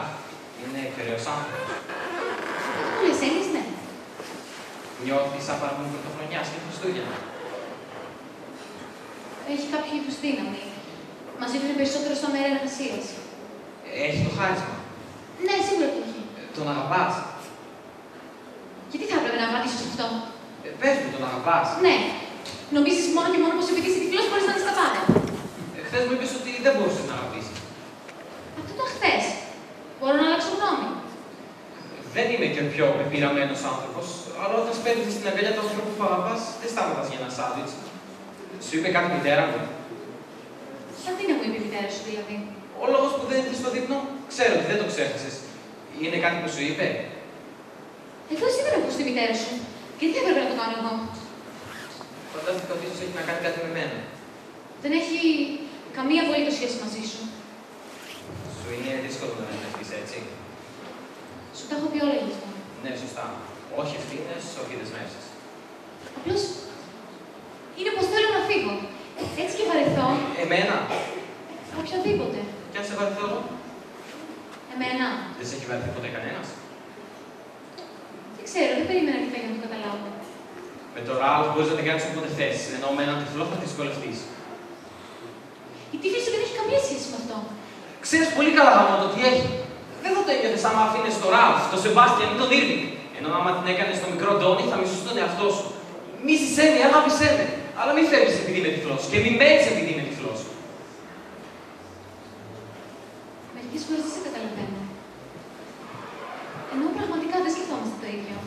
είναι εκφαιρέος άνθρωπος. Μου λες έννοιες, ναι. Νιώθεις σαν παραμονή πρωτοχρονιάς και Χριστούγεννα. Έχει κάποιο είδους δύναμη. Μας δίνουν περισσότερο στο μέρα εργασίας. Έχει το χάρισμα. Ναι, σίγουρα το έχει. Τον αγαπάς. Γιατί θα έπρεπε να απαντήσω σε αυτό? Πες μου, τον αγαπάς. Ναι. Νομίζεις μόνο και μόνο πως επειδή είσαι τυφλός μπορείς να δεις τα πάντα. Χθες μου είπες ότι δεν μπορούσες να αγαπήσεις. Αυτό το χθες. Μπορώ να αλλάξω γνώμη. Δεν είμαι και ο πιο πεπειραμένος άνθρωπος, αλλά όταν σπέβδεις στην αγκαλιά του ανθρώπου που αγαπάς, δεν σταματάς για ένα σάντουιτς. Σου είπε κάτι η μητέρα μου? Σαν τι να μου είπε η μητέρα σου, δηλαδή? Ο λόγος που δεν ήρθες στο δείπνο, ξέρω ότι δεν το ξέχασες. Είναι κάτι που σου είπε? Εγώ εσύ δεν ακούς τη μητέρα σου. Γιατί θα έπρεπε να το κάνω εγώ? Φαντάστηκα ότι ίσως έχει να κάνει κάτι με μένα. Δεν έχει καμία απολύτως σχέση μαζί σου. Σου είναι δύσκολο να δεσμευτείς έτσι. Σου τα έχω πει όλα γι' αυτό. Ναι, σωστά. Όχι ευθύνες, όχι δεσμεύσεις. Απλώς είναι πως θέλω να φύγω. Έτσι και βαρεθώ. Εμένα. Οποιοδήποτε. Κι αν σε βαρεθώ εγώ. Εμένα. Δεν σε έχει βαρεθεί ποτέ κανένας. Δεν ξέρω, δεν περίμενα τι θα για να το καταλάβω. Με το Ραλφ μπορείς να την κάνεις όποτε θες, ενώ με έναν τυφλό θα τη δυσκολευτείς. Η τύφη σου δεν έχει καμία σχέση με αυτό. Ξέρεις πολύ καλά γάμο το τι έχει. Δεν θα το ένιωθες άμα αφήνες το Ραλφ, το Σεμπάστιαν ή τον Ήρβινγκ. Ενώ άμα την έκανες στο μικρό Ντόνι θα μισούς τον εαυτό σου. Μίσησέ με, αγάπησέ με. Αλλά μην φεύγεις επειδή είμαι τυφλός και μην μένεις επειδή είμαι τυφλός. Μερικές φορές δεν σε καταλαβαίνω. Ενώ πραγματικά δεν σκεφτόμαστε το ίδιο.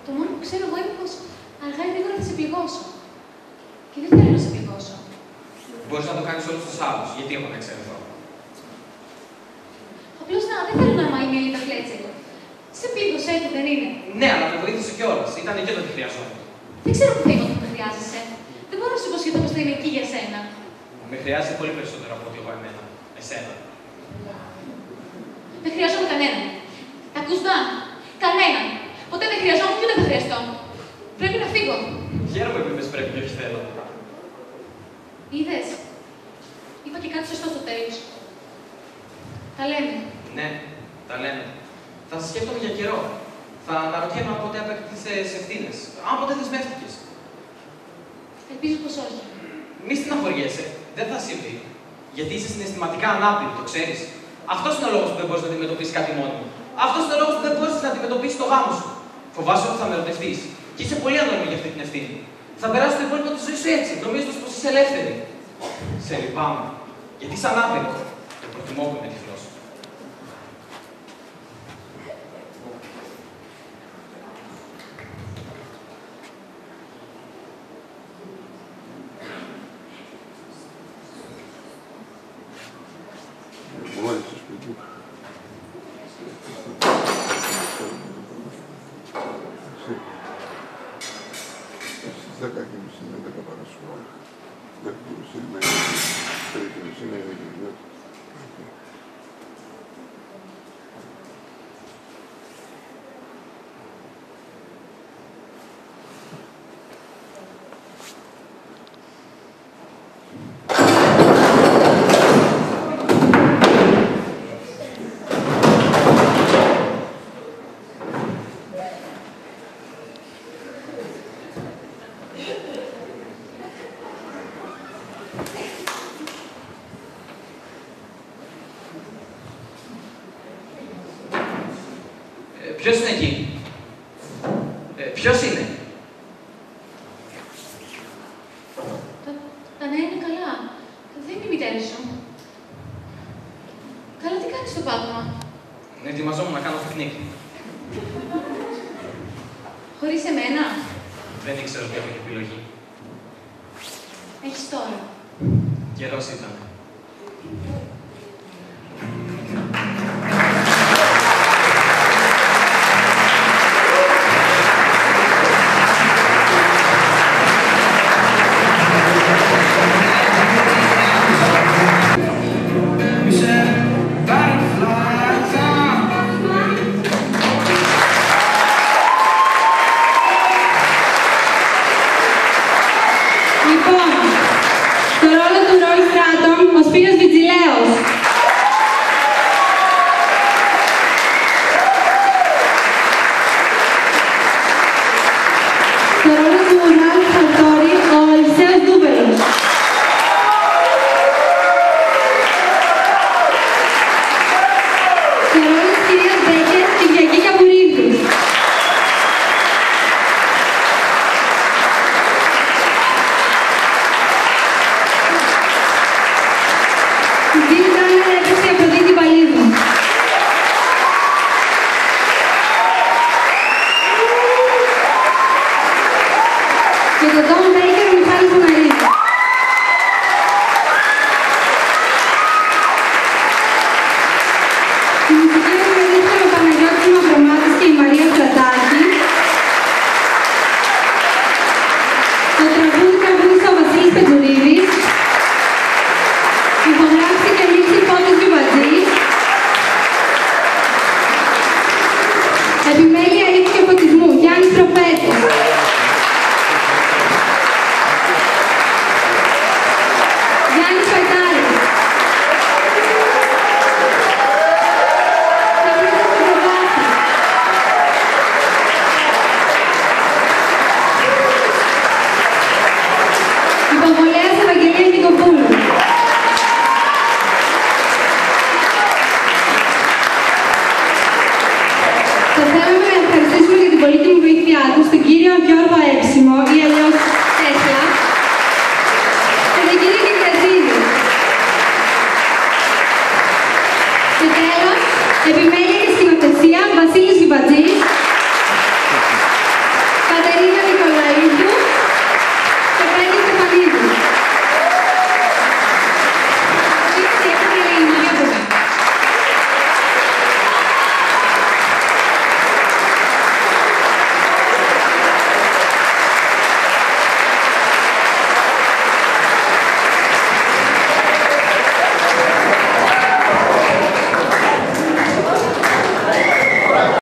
Το μόνο που ξέρω εγώ είναι πως αργά ή γρήγορα θα σε πληγώσω. Και δεν θέλω να σε πληγώσω. Μπορείς να το κάνεις όλους τους άλλους, γιατί εγώ να ξέρω εδώ. Απλώς να, δεν θέλω να είμαι η Μελίτα Φλέτ Σε πλήγωσε, έτσι δεν είναι? Ναι, αλλά με βοήθησε κιόλας. Ήταν εκεί όταν τη χρειαζόμουν. Δεν ξέρω που θα είμαι όταν με χρειάζεσαι. Δεν μπορώ να σου υποσχεθώ πως θα είμαι εκεί για σένα. Με χρειάζεται πολύ περισσότερο από ότι εγώ εμένα. Εσένα. Δεν χρειαζόμαι κανέναν. Τα ακούς, Νταν? Κανέναν. Ποτέ δεν χρειαζόμουν και ούτε θα χρειαστώ. Πρέπει να φύγω. Χαίρομαι που είπες πρέπει και όχι θέλω. Είδες? Είπα και κάτι σωστό στο τέλος. Τα λέμε. Ναι, τα λέμε. Θα σε σκέφτομαι για καιρό. Θα αναρωτιέμαι αν ποτέ απέκτησες ευθύνες. Αν ποτέ δεσμεύτηκες. Ελπίζω πως όχι. Μη στεναχωριέσαι. Δεν θα συμβεί. Γιατί είσαι συναισθηματικά ανάπηρη, το ξέρεις. Αυτός είναι ο λόγος που δεν μπορείς να αντιμετωπίσεις κάτι μόνιμο. Αυτός είναι ο λόγος που δεν μπορείς να αντιμετωπίσεις το γάμο σου. Φοβάσαι ότι θα με ερωτευτείς. Και είσαι πολύ ανώνυμη για αυτή την ευθύνη. Θα περάσει το υπόλοιπο τη ζωή σου έτσι, νομίζοντας πως είσαι ελεύθερη. Σε λυπάμαι. Γιατί είσαι ανάπηρη. Το προτιμώ που είμαι τυφλός. Ποιος είναι εκεί? Ποιος είναι? Τα νέα είναι καλά. Δεν είναι η μητέρα σου. Καλά, τι κάνεις στο πάτωμα? Ετοιμαζόμουν να κάνω πικνίκ. Χωρίς εμένα? Δεν ήξερα ότι έχω επιλογή. Έχεις τώρα. Καιρός ήταν. Θα θέλαμε να ευχαριστήσουμε για την πολύτιμη βοήθειά του στον κύριο Γιώργο Έψιμο, η